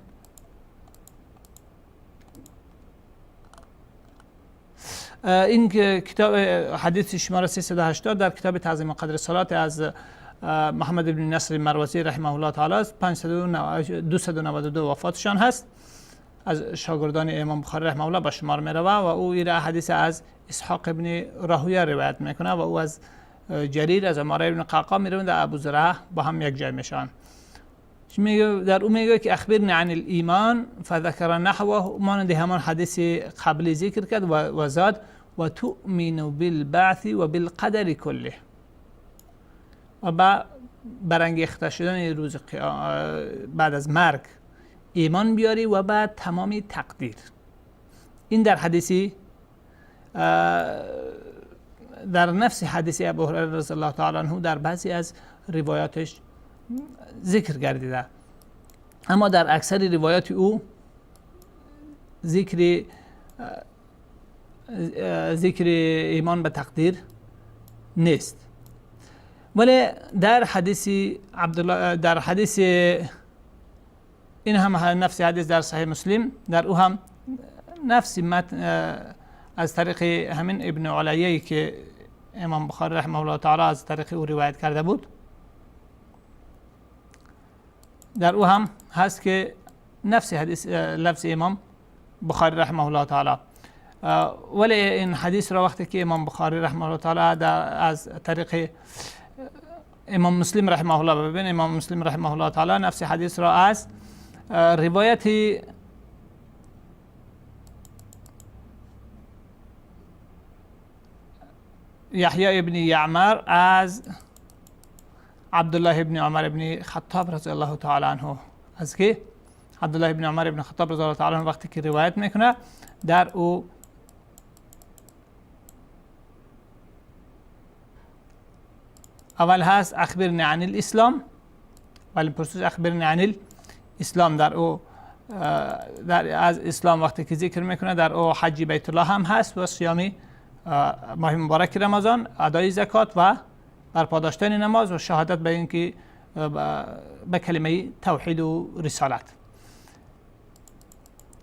این کتاب حدیث شماره 380 در کتاب تعظیم قدر صلات از محمد بن نصر مروزی رحمه الله تعالی است. 292 وفاتشان هست، از شاگردان امام بخاری رحمه الله به شمار می روه و او این حدیث از اسحاق ابن راهویه روایت میکنه و او از جریر از عماره ابن قعقاع میروند و ابو زرعه با هم یک جای میشن. در او میگه که اخبرنی عن الایمان فذكر نحوه، مانند همان حدیث قبلی ذکر کرد و زاد و تؤمن بالبعث و بالقدر کله، و برانگیخته شدن روز بعد از مرگ ایمان بیاری و بعد تمامی تقدیر. این در حدیثی در نفس حدیث ابو هریره رضی الله تعالی عنه در بعضی از روایاتش ذکر گردیده، اما در اکثر روایات او ذکر ایمان به تقدیر نیست. ولی در حدیث عبدالله، در حدیث این هم نفس حدیث در صحیح مسلم، در او هم نفس متن از طریق همین ابن علیه که امام بخاری رحمه الله تعالی از طریق او روایت کرده بود، در او هم هست که نفس حدیث لفظ امام بخاری رحمه الله تعالی، ولی این حدیث را وقتی که امام بخاری رحمه الله تعالی از طریق امام مسلم رحمه الله ببین، امام مسلم رحمه الله تعالی نفس حدیث را از روایت یحیی ابن یعمر از عبدالله ابن عمر ابن خطاب رضی الله تعالی عنه، از که عبدالله ابن عمر ابن خطاب رضی الله تعالی عنه وقتی که روایت میکنه در او اول هست اخبرنی عن الاسلام، ولی پرسش اخبرنی عن الاسلام در او از اسلام وقتی که ذکر میکنه در او حج بیت الله هم هست و صیام ماه مبارک رمضان، ادای زکات و برپا داشتن نماز و شهادت به اینکه به کلمه توحید و رسالت.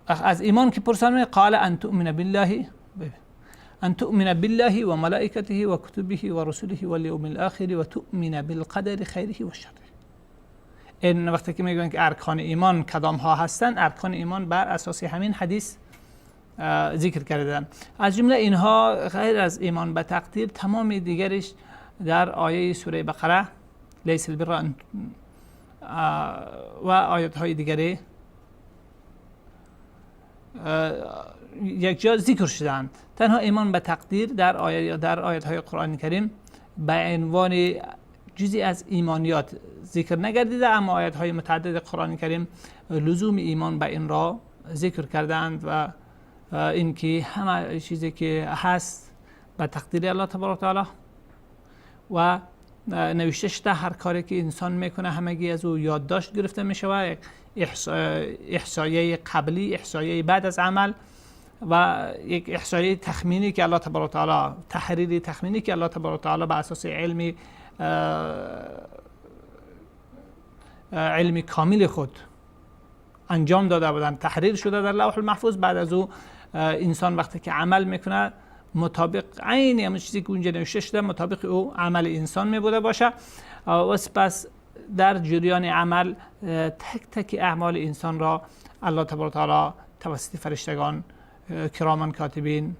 از ایمان که پرسان قال ان تؤمن بالله ان تؤمن بالله و ملائکته و کتبه و رسله و الیوم الاخر و تؤمن بالقدر خیره و شره. این وقتی که میگن که ارکان ایمان کدام ها هستند، ارکان ایمان بر اساس همین حدیث ذکر کردن. از جمله اینها غیر از ایمان به تقدیر تمام دیگرش در آیه سوره بقره لیس البر و آیات های دیگری یک جا ذکر شدند. تنها ایمان به تقدیر در آیات های قرآن کریم به عنوان جزئی از ایمانیات ذکر نگردیده، اما آیات های متعدد قرآن کریم لزوم ایمان به این را ذکر کردند و اینکه همه چیزی که هست به تقدیر الله تبارک و تعالی و نوشته شده هر کاری که انسان میکنه همگی از او یادداشت گرفته میشه، احصایه قبلی، احصایه بعد از عمل و یک احصایه تخمینی که الله تبارک و تعالی، تحریری تخمینی که الله تبارک و تعالی به اساس علم کامل خود انجام داده بودن، تحریر شده در لوح المحفوظ. بعد از او انسان وقتی که عمل میکنه مطابق عین همون چیزی که اونجا نوشته شده مطابق او عمل انسان میبوده باشه و سپس در جریان عمل تک تک اعمال انسان را الله تبارک و تعالی توسط فرشتگان کرامان کاتبین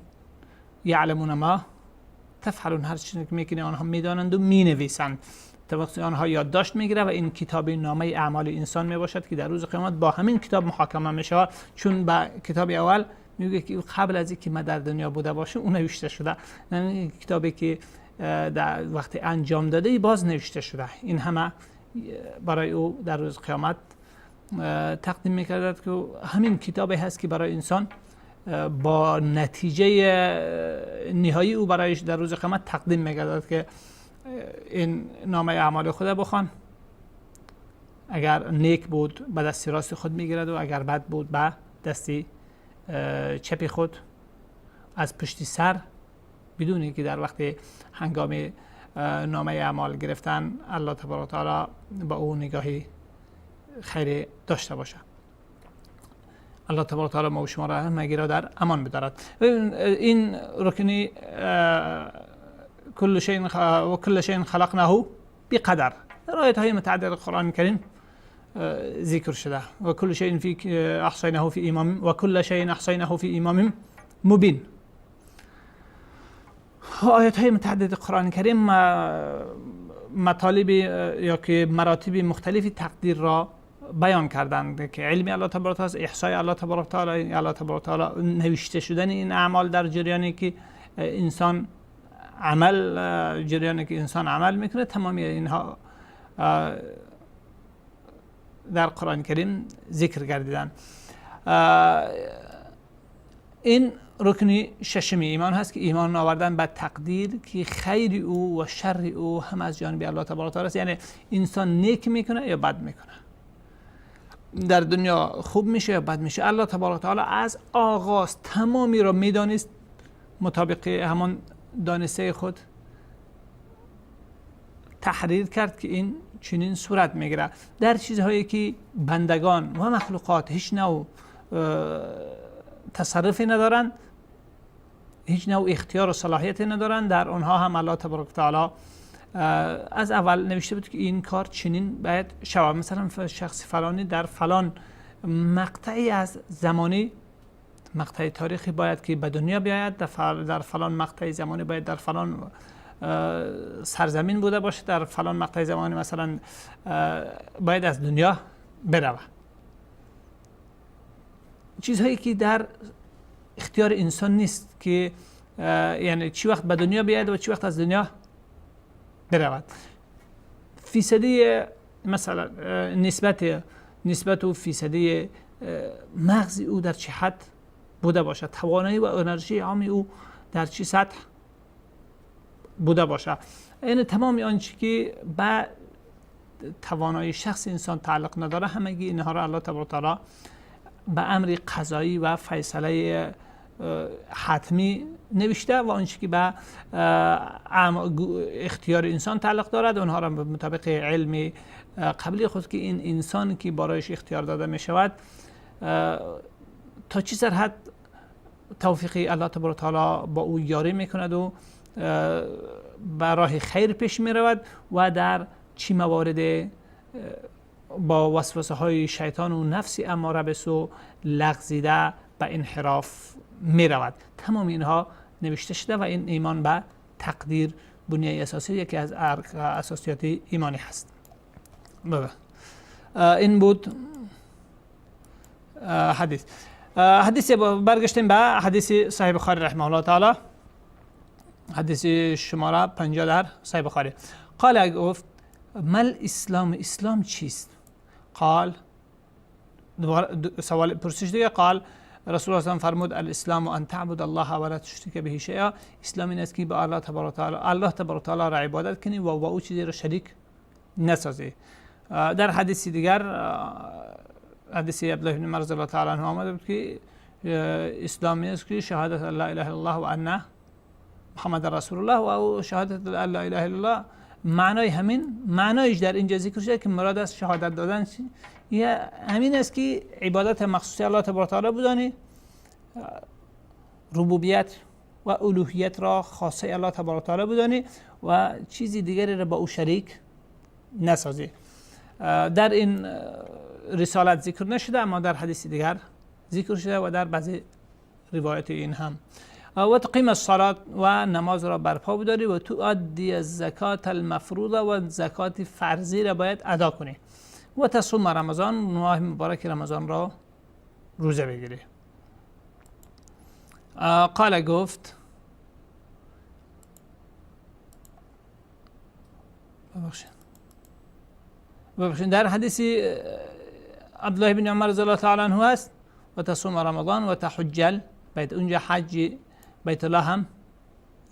یعلمون ما تفعلون، هر چیزی که میکنه آنها میدانند و مینویسند. توسط آنها یادداشت میگیره و این کتاب نامه اعمال انسان میباشد که در روز قیامت با همین کتاب محاکمه میشه، چون با کتاب اول میگه که قبل از اینکه ما در دنیا بوده باشیم اون نوشته شده، یعنی کتابی که در وقت انجام داده باز نوشته شده. این همه برای او در روز قیامت تقدیم میکردد که همین کتابی هست که برای انسان با نتیجه نهایی او برایش در روز قیامت تقدیم میکردد که این نامه اعمال خود بخوان، اگر نیک بود به دست راست خود میگیرد و اگر بد بود به دستی چپ خود از پشت سر، بدون اینکه در وقت هنگام نامه اعمال گرفتن الله تبارک و تعالی با او نگاهی خیر داشته باشه. الله تبارک و تعالی ما و شما را همگی را در امان بدارد. این رکنی کل شیء خلقناه بقدر در آیات های متعدد قرآن کریم ذکر شده و کل شیء احصیناه فی امام و کل شیء احصیناه فی امام مبین. آیات های متعدد قرآن کریم مطالب یا که مراتب مختلفی تقدیر را بیان کردند که علم الله تبارک و تعالی، احصای الله تبارک و تعالی، الله تبارک و تعالی نوشته شدن این اعمال در جریانی که انسان عمل میکنه، تمامی اینها در قرآن کریم ذکر گردیدن. این رکن ششمی ایمان هست که ایمان آوردن به تقدیر که خیر او و شر او هم از جانب الله تبارک و تعالی است. یعنی انسان نیک میکنه یا بد میکنه، در دنیا خوب میشه یا بد میشه، الله تبارک و تعالی از آغاز تمامی را میدانست، مطابق همان دانسته خود تحریر کرد که این چنین صورت میگیره. در چیزهایی که بندگان و مخلوقات هیچ نوع تصرفی ندارن، هیچ نوع اختیار و صلاحیتی ندارن. در اونها هم الله تبارک و تعالی از اول نوشته بود که این کار چنین باید شود. مثلا شخص فلانی در فلان مقطعی از زمانی، مقطع تاریخی باید که به دنیا بیاید، در فلان مقطع زمانی باید در فلان سرزمین بوده باشه، در فلان مقطع زمانی مثلا باید از دنیا برود. چیزهایی که در اختیار انسان نیست که یعنی چی وقت به دنیا بیاید و چی وقت از دنیا برود. فیصدی مثلا نسبت و فیصدی مغز او در چه حد بوده باشد، توانایی و انرژی عام او در چه سطح بوده باشد. یعنی تمام آنچه که به توانایی شخص انسان تعلق نداره همگی اینها را الله تبارک و تعالی به امر قضایی و فیصله حتمی نوشته و آنچه که به اختیار انسان تعلق دارد اونها را به مطابق علم قبلی خود که این انسان که برایش اختیار داده می شود تا چه سرحد توفیق الله تبارک و تعالی با او یاری میکند و به راه خیر پیش می رود و در چه موارد با وسوسه های شیطان و نفس اماره به سو لغزیده به انحراف می رود. تمام اینها نوشته شده و این ایمان به تقدیر بنیه اساسی یکی از اساسیات ایمانی هست. این بود حدیث برگشتیم به حدیث صحیح بخاری رحمه الله تعالی، حدیث شماره 50 در صحیح بخاری. قال گفت مل اسلام چیست؟ قال سوال پرسش دیگه. قال رسول الله فرمود الاسلام ان تعبد الله ولا تشرك به شیئا. اسلام این است که به الله تبارک و تعالی را عبادت کنی و با او چیزی را شریک نسازی. در حدیث دیگر حدیث عبدالله بن عمر رضی الله تعالی عنه آمده بود که اسلام است که شهادت لا اله الا الله و ان محمد رسول الله و او شهادت لا اله الا الله معنای همین معنایش در اینجا ذکر شده که مراد از شهادت دادن یا همین است که عبادت مخصوص الله تبارک و تعالی بدانی، ربوبیت و الوهیت را خاصه الله تبارک و تعالی بدانی و چیزی دیگری را با او شریک نسازی. در این رسالت ذکر نشده اما در حدیث دیگر ذکر شده و در بعضی روایت این هم. و تقیم الصلاة و نماز را برپا بداری و تو ادی الزکات المفروضه و زکات فرضی را باید ادا کنی و تصوم رمضان، ماه مبارک رمضان را روزه بگیری. قال گفت ببخشید در حدیث عبدالله بن عمر رضی الله تعالی عنه است و تصوم رمضان و تحج بیت، اونجا حج بیت الله هم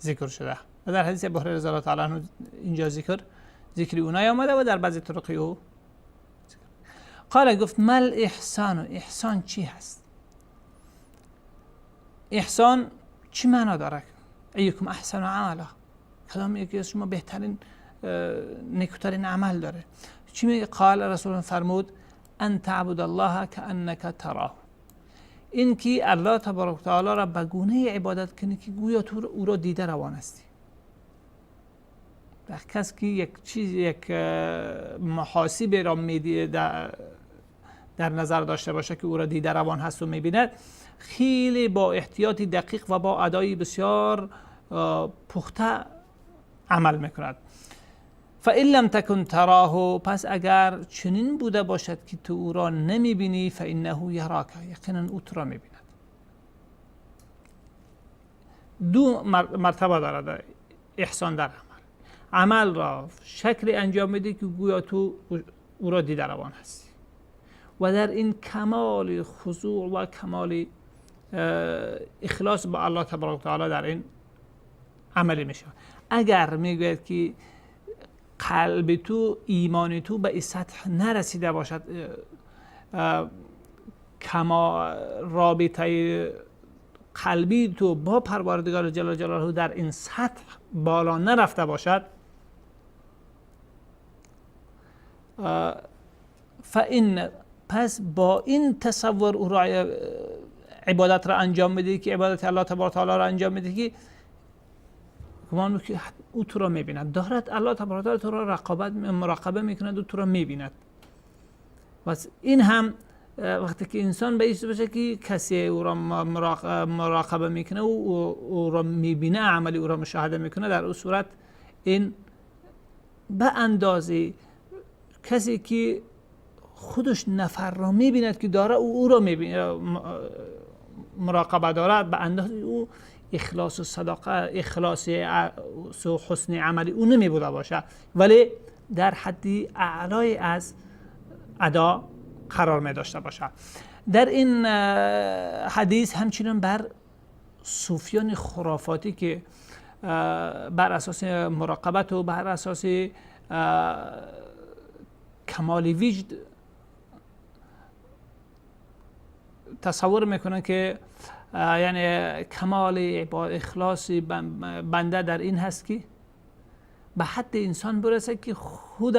ذکر شده و در حدیث ابو هریره رضی الله تعالی عنه اینجا ذکر اونای آمده و در بعضی طرق او قال گفت مل احسان، احسان چی هست؟ احسان چی معنا داره؟ ایکم احسن عملا، کدام یکی از شما بهترین نیکوترین عمل داره؟ چی میگه؟ قال رسول فرمود ان تعبد الله کانک تراه، این که الله تبارک و تعالی را به گونه عبادت کنی که گویا تو او را دیده روان هستی. کسی که یک محاسب را در نظر داشته باشه که او را دیده روان هست و میبیند، خیلی با احتیاط دقیق و با ادای بسیار پخته عمل میکند. فإن لم تكن تراه، پس اگر چنین بوده باشد که تو او را نمیبینی، فإنه یراک، یقینا او تو را میبیند. دو مرتبه دارد احسان در عمل را شکل انجام میدی که گویا تو او را دیده روان هستی و در این کمال خضوع و کمال اخلاص با الله تبارک و تعالی در این عملی میشه. اگر میگوید که قلب تو، ایمان تو به این سطح نرسیده باشد، کما رابطه قلبی تو با پروردگار جل جلاله در این سطح بالا نرفته باشد، پس با این تصور او را عبادت را انجام میده، که عبادت الله تبارک و تعالی را انجام میده، که گمان که او تو را میبیند، دارد الله تبارک و تعالی تو را مراقبه میکند و تو را میبیند. پس این هم وقتی که انسان به ایست باشه که کسی او را مراقبه میکنه و او را میبینه، عملی او را مشاهده میکنه، در اون صورت این به اندازه کسی که خودش نفر را میبیند که داره او را مراقبه دارد، به اندازه او اخلاص و صداقت، اخلاص و حسن عملی او نمیبوده باشه، ولی در حدی اعلای از ادا قرار می داشته باشه. در این حدیث همچنین بر صوفیان خرافاتی که بر اساس مراقبت و بر اساس کمال وجد تصور میکنن که یعنی کمال اخلاص بنده در این هست که به حد انسان برسه که خود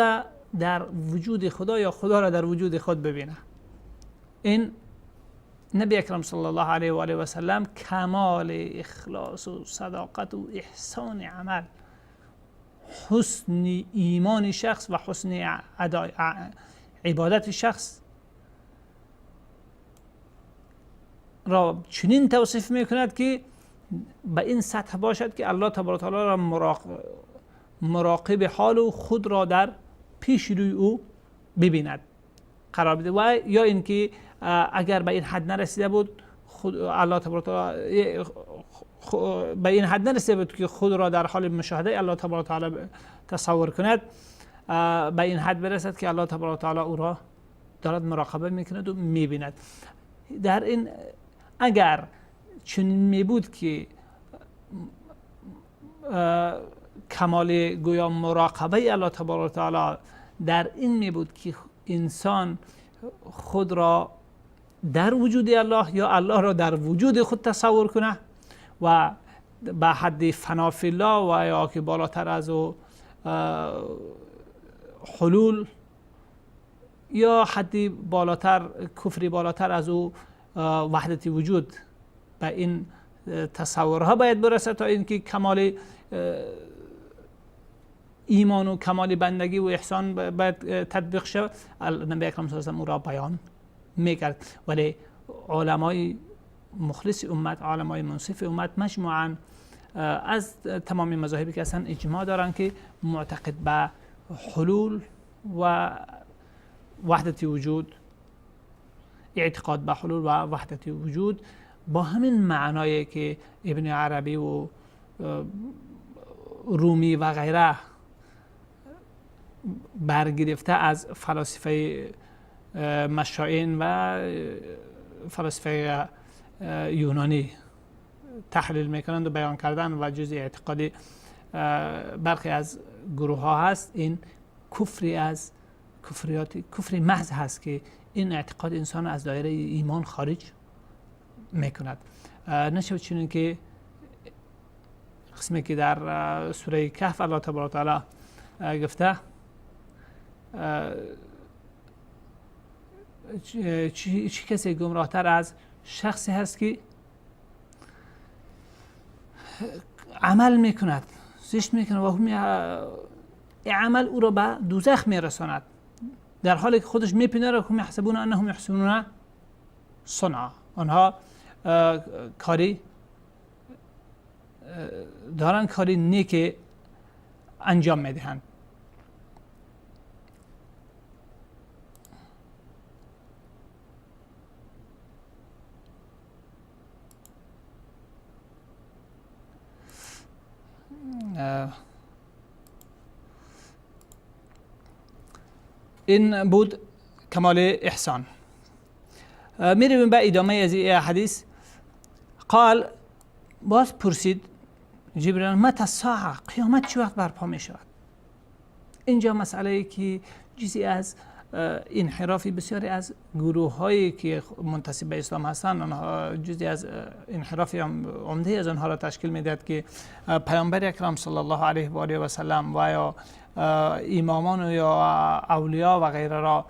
در وجود خدا یا خدا را در وجود خود ببینه. این نبی اکرم صلی الله علیه و آله و سلم کمال اخلاص و صداقت و احسان عمل، حسن ایمان شخص و حسن عبادت شخص را چنین توصیف میکند که به این سطح باشد که الله تبارک و تعالی را مراقب حال و خود را در پیش روی او ببیند قرار بده. و یا اینکه اگر به این حد نرسیده بود، خود الله تبارک و تعالی به این حد نرسیده بود که خود را در حال مشاهده الله تبارک و تعالی تصور کند، به این حد برسد که الله تبارک و تعالی او را دارد مراقبه میکند و میبیند. در این اگر چنین می بود که کمال گویا مراقبه الله تبارک و تعالی در این می بود که انسان خود را در وجود الله یا الله را در وجود خود تصور کنه و به حد فنا فی الله و یا که بالاتر از او حلول یا حدی بالاتر، کفری بالاتر از او وحدت وجود، به این تصورها باید برسه تا اینکه کمال ایمان و کمال بندگی و احسان باید تطبیق شود. نبی اکرم صلی الله علیه و آله او را بیان میکرد. ولی علمای مخلص امت، علمای منصف امت مجموعاً از تمامی مذاهبی که اصلا اجماع دارن که معتقد به حلول و وحدت وجود، اعتقاد به حلول و وحدت وجود با همین معنایی که ابن عربی و رومی و غیره برگرفته از فلاسفه مشائین و فلاسفه یونانی تحلیل میکنند و بیان کردن و جزء اعتقادی برخی از گروه ها هست. این کفری از کفری محض هست که این اعتقاد انسان از دایره ایمان خارج میکند. نشود چنین که قسمی که در سوره کهف الله تبارک و تعالی گفته چی کسی گمراهتر از شخصی هست که عمل میکند، زشت میکند و عمل او را به دوزخ میرساند، در حالی که خودش میپندارد که یحسبون انهم یحسنون صنعا، آنها کاری دارن، کاری نیک انجام میدهند. این بود کمال احسان. میرویم به ادامه از این حدیث. قال، باز پرسید جبرئیل متى الساعه، قیامت چه وقت برپا می شود؟ اینجا مسئله ای که چیزی از انحرافی بسیاری از گروه هایی که منتسب به اسلام هستند، آنها جزئی از انحرافی عمده از آنها را تشکیل میدهد که پیامبر اکرم صلی الله علیه و آله و سلم و یا امامان یا اولیا و غیره را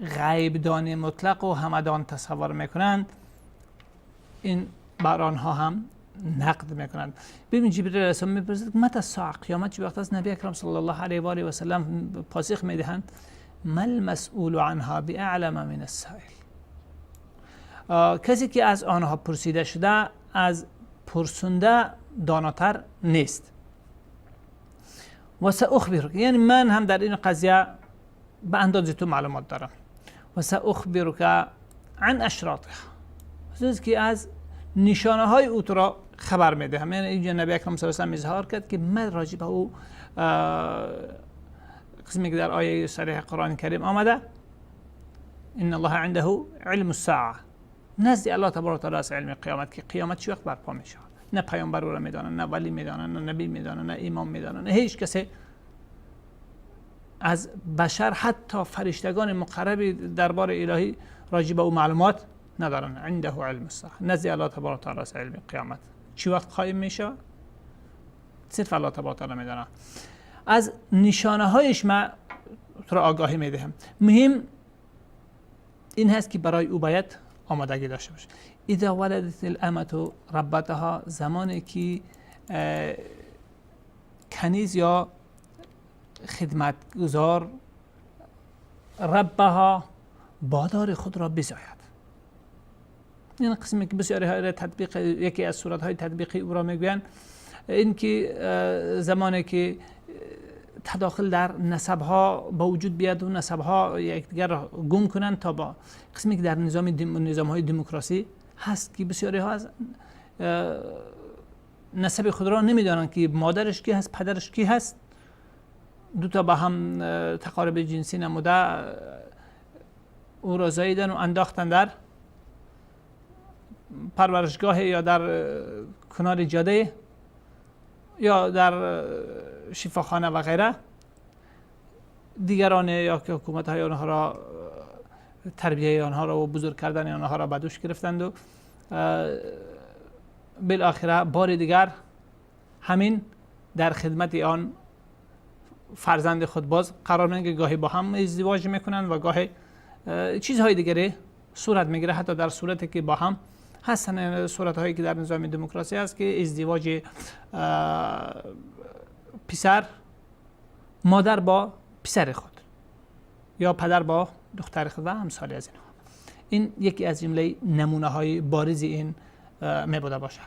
غیب دانی مطلق و همدان تصور میکنند، این بر آنها هم نقد میکنند. ببین جبرئیل علیه السلام میپرسید متى الساعه، قیامت چه وقت است؟ نبی اکرم صلی الله علیه و آله و سلم پاسخ میدهند ما المسئول عنها باعلم من السائل. کسی که از آنها پرسیده شده از پرسنده داناتر نیست. و سأخبرک، یعنی من هم در این قضیه به اندازه تو معلومات دارم. و سأخبرک عن اشراطها، چیزی که از نشانه های او تو را خبر میدهم. یعنی اینجا نبی اکرم صلی الله علیه و آله اظهار کرد که من راجع به او قسمی که در آیه صریح قرآن کریم آمده ان الله عنده علم الساعه، نزد الله تبارک و تعالی است علم قیامت، که قیامت چه وقت برپا میشه. نه پیامبر او را میدانه، نه ولی میدانه، نه نبی میدانه، نه امام میدانه، نه هیچ کسی از بشر، حتی فرشتگان مقرب دربار الهی راجع به او معلومات ندارن. عنده علم الساعه، نزد الله تبارک و تعالی است علم قیامت چه وقت قایم میشه، صرف الله تبارک و تعالی میدانه. از نشانه هایش ما تو را آگاهی میدهم. مهم این هست که برای او باید آمادگی داشته باشه. اذا ولدت الامه ربتها، زمانی که کنیز یا خدمتگزار ربها بادار خود را بزاید. این قسمی که بسیاری های تطبیق، یکی از صورت های تطبیقی او را میگویند، این که زمانی که تداخل در نسب ها با وجود بیاد و نسب ها یکدیگر را گم کنند، تا با قسمی که در نظام های دموکراسی هست که بسیاری ها از نسب خود را نمیدانند که مادرش کی هست، پدرش کی هست. دو تا با هم تقارب جنسی نموده او را زاییدن و انداختن در پرورشگاه یا در کنار جاده یا در شفاخانه و غیره. دیگران یا که حکومت های آنها را تربیه آنها را و بزرگ کردن آنها را به دوش گرفتند و بالاخره بار دیگر همین در خدمت آن فرزند خود باز قرار میگیرند، گاهی با هم ازدواج میکنند و گاهی چیزهای دیگری صورت میگیره، حتی در صورتی که با هم هستن. صورت هایی که در نظام دموکراسی هست که ازدواج پسر، مادر با پسر خود یا پدر با دختر خود و امثال از اینها. این یکی از جمله نمونه های بارز این میبوده باشه.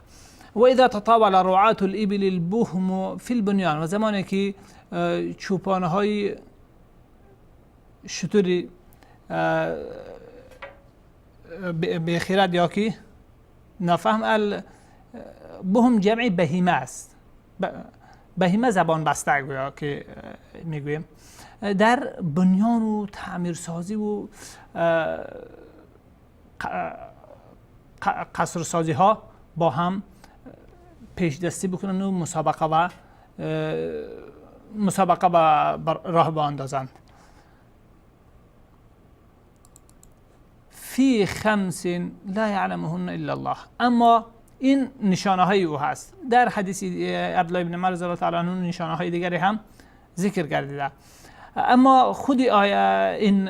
و اذا تطاول رعاة الابل البهم فی البنیان، و زمانی که چوپانه های شتری به خیرت یا که نفهم بهم جمع بهیمه است. بهیمه زبان بسته گویا که میگویم در بنیان و تعمیرسازی و قصرسازی ها با هم پیش دستی بکنن و مسابقه و راه باندازند. فی خمس لا یعلمهن الا الله، اما این نشانه های او هست. در حدیث عبدالله بن عمر رضی الله تعالی عنه نشانه های دیگری هم ذکر گردیده، اما خود این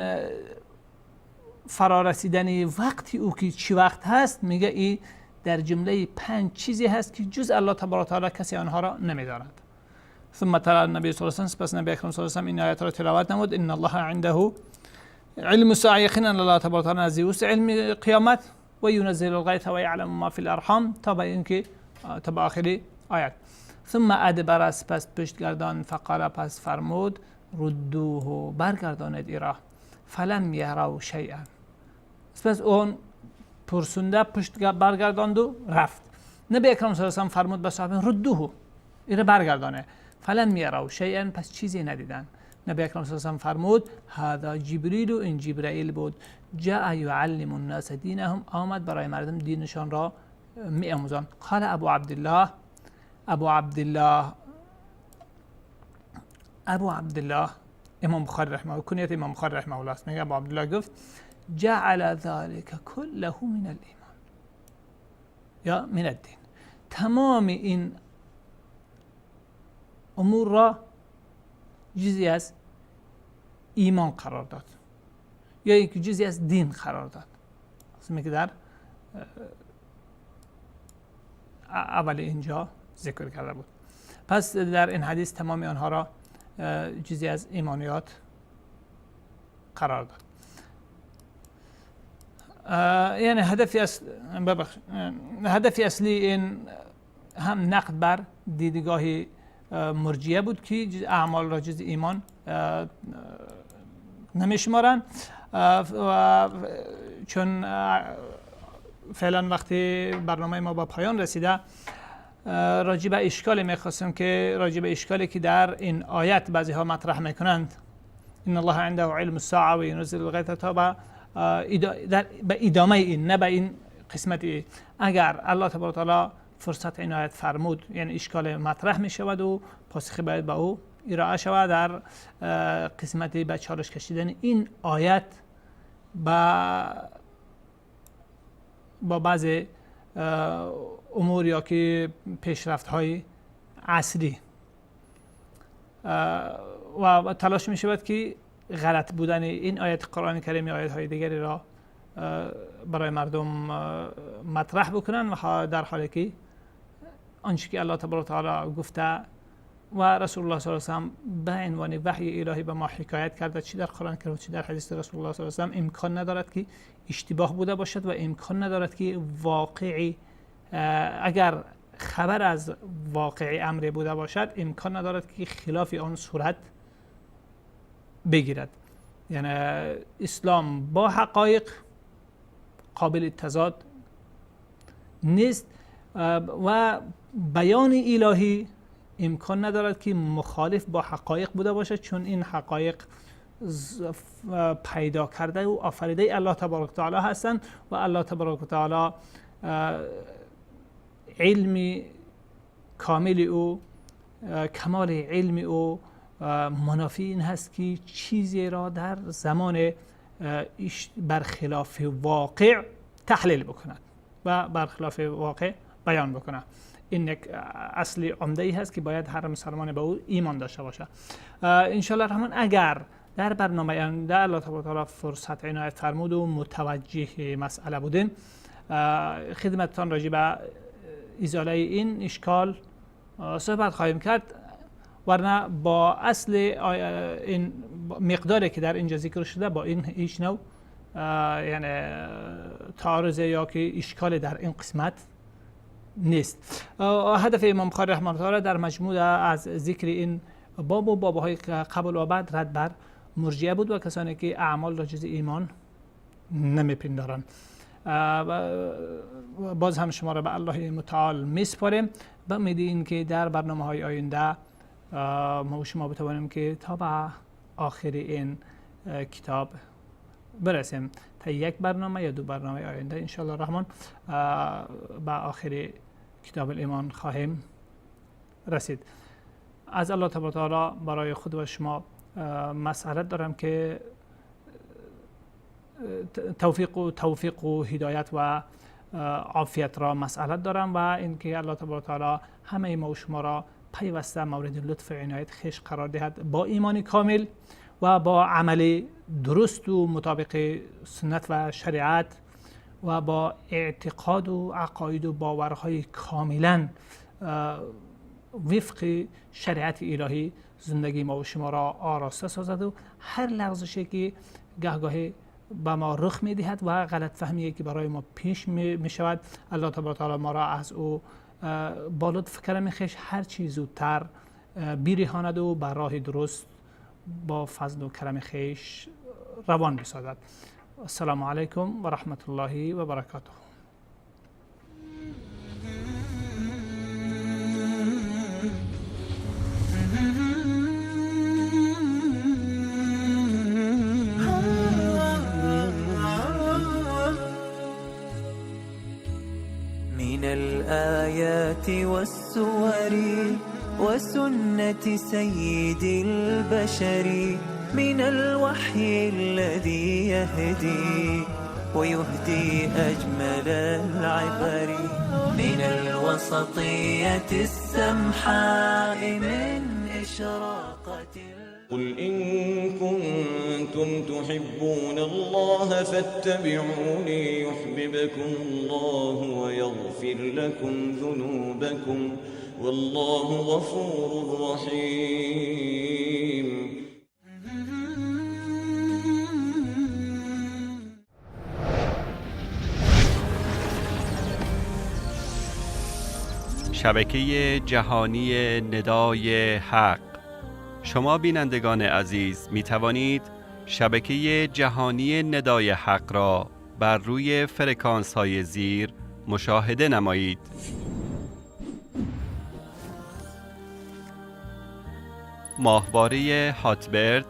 فرارسیدن وقتی او که چی وقت هست میگه ای در جمله 5 چیزی هست که جز الله تبارک و تعالی کسی آنها را نمیداند. ثم تلا النبی صلی الله علیه و آله، پس نبی اکرم صلی الله علیه و آله این آیات را تلاوت نمود. ان الله عنده علم الساعه، یقینا الله تبارک و تعالی نزد اوست علم قیامت، و ينزل الغیث و یعلم ما فی الارحام، تا به اینکه تا به آخری آیات. ثم ادبر، پس پشت گردان، فقال، پس فرمود، ردوه، برگردانید ایرا، فلم یروا شیئا، پس اون پرسنده پشت برگرداند و رفت. نبی اکرم صلی الله علیه و آله فرمود به صحابه ردوه، ایره برگردانه. فلم یروا شیئا، پس چیزی ندیدن. نبی اکرم صلی الله علیه و آله فرمود هذا جبریل، این جبرائیل بود، جاء یعلم الناس دینهم، آمد برای مردم دینشان را می آموزاند. قال ابو عبدالله امام بخاری رحمه الله، کنیت امام بخاری رحمه الله است، میگه ابو عبدالله گفت جعل ذلك كله من الایمان یا من الدین، تمام این امور را جزئی از ایمان قرار داد یا اینکه جزئی از دین قرار داد، قسمی که در اول اینجا ذکر کرده بود. پس در این حدیث تمام آنها را جزئی از ایمانیات قرار داد. یعنی هدف اصلی این هم نقد بر دیدگاه مرجئه بود که اعمال را جز ایمان نمیشمارن و چون فعلا وقتی برنامه ما با پایان رسیده، راجع به اشکال میخواستم که راجع به اشکالی که در این آیت بعضی ها مطرح میکنند، ان الله عنده علم الساعه و ينزل الغیث، تا به ادامه این، نه به این قسمت. اگر الله تبارک و تعالی فرصت عنایت فرمود، یعنی اشکال مطرح می شود و پاسخی باید به او ارائه شود در قسمت به چالش کشیدن این آیت با بعض امور یا که پیشرفت های عصری و تلاش می شود که غلط بودن این آیت قرآن کریم یا آیت های دیگری را برای مردم مطرح بکنن، و در حالی که آنچه که الله تبارک و تعالی گفته و رسول الله صلی الله علیه و سلم به عنوان وحی الهی به ما حکایت کرده، چی در قرآن کریم چی در حدیث رسول الله صلی الله علیه و سلم، امکان ندارد که اشتباه بوده باشد و امکان ندارد که واقعی، اگر خبر از واقعی امری بوده باشد، امکان ندارد که خلاف آن صورت بگیرد. یعنی اسلام با حقایق قابل تضاد نیست و بیان الهی امکان ندارد که مخالف با حقایق بوده باشد، چون این حقایق پیدا کرده و آفریده الله تبارک و تعالی هستند و الله تبارک و تعالی علم کامل او، کمال علم او منافی این هست که چیزی را در زمان برخلاف واقع تحلیل بکند و برخلاف واقع بیان بکند. این یک اصل عمده ای هست که باید هر مسلمان به او ایمان داشته باشه. ان شاء الله الرحمن اگر در برنامه آینده الله تبارک و تعالی فرصت عنایت فرمود و متوجه مسئله بودیم، خدمتتان راجع به ازاله این اشکال صحبت خواهیم کرد، ورنه با اصل این مقداری که در اینجا ذکر شده با این هیچ نوع یعنی تعارض یا که اشکال در این قسمت نیست. هدف امام بخاری رحمه الله تعالی در مجموع از ذکر این باب و بابهای قبل و بعد رد بر مرجئه بود و کسانی که اعمال را جز ایمان نمیپندارند. باز هم شما را به الله متعال میسپاریم به امید این که در برنامه‌های آینده ما و شما بتوانیم که تا به آخر این کتاب برسیم. تا یک برنامه یا دو برنامه آینده ان شاء الله الرحمن به آخر کتاب الایمان خواهیم رسید. از الله تبارک و تعالی برای خود و شما مسئلت دارم که توفیق و هدایت و عافیت را مسئلت دارم و اینکه الله تبارک و تعالی همه ما و شما را پیوسته مورد لطف عنایت خویش قرار دهد، با ایمان کامل و با عمل درست و مطابق سنت و شریعت و با اعتقاد و عقاید و باورهای کاملا وفق شریعت الهی زندگی ما و شما را آراسته سازد و هر لغزشی که گهگاهی به ما رخ می دهد و غلط فهمی که برای ما پیش می شود، الله تبارک و تعالی ما را از او با لطف کرم خویش هر چیز زودتر بیرهاند و بر راه درست با فضل و کرم خویش روان بسازد. السلام علیکم و رحمت الله و برکاته. من الآيات والسور وسنة سيد البشر، من الوحي الذي يهدي ويهدي أجمل العبر، من الوسطية السمحاء من إشراقة قل إن كنتم تحبون الله فاتبعوني يحببكم الله ويغفر لكم ذنوبكم والله غفور رحيم. شبکه جهانی ندای حق. شما بینندگان عزیز می توانید شبکه جهانی ندای حق را بر روی فرکانس های زیر مشاهده نمایید. ماهواره هاتبرد،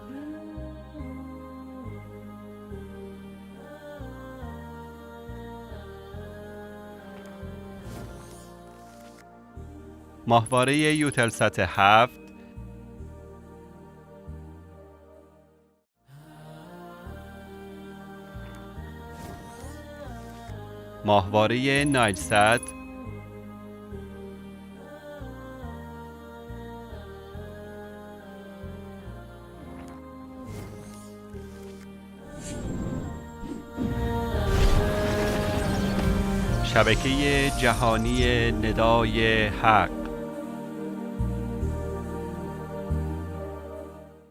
ماهواره یوتلسات 7، ماهواره نایلسات، شبکه جهانی ندای حق.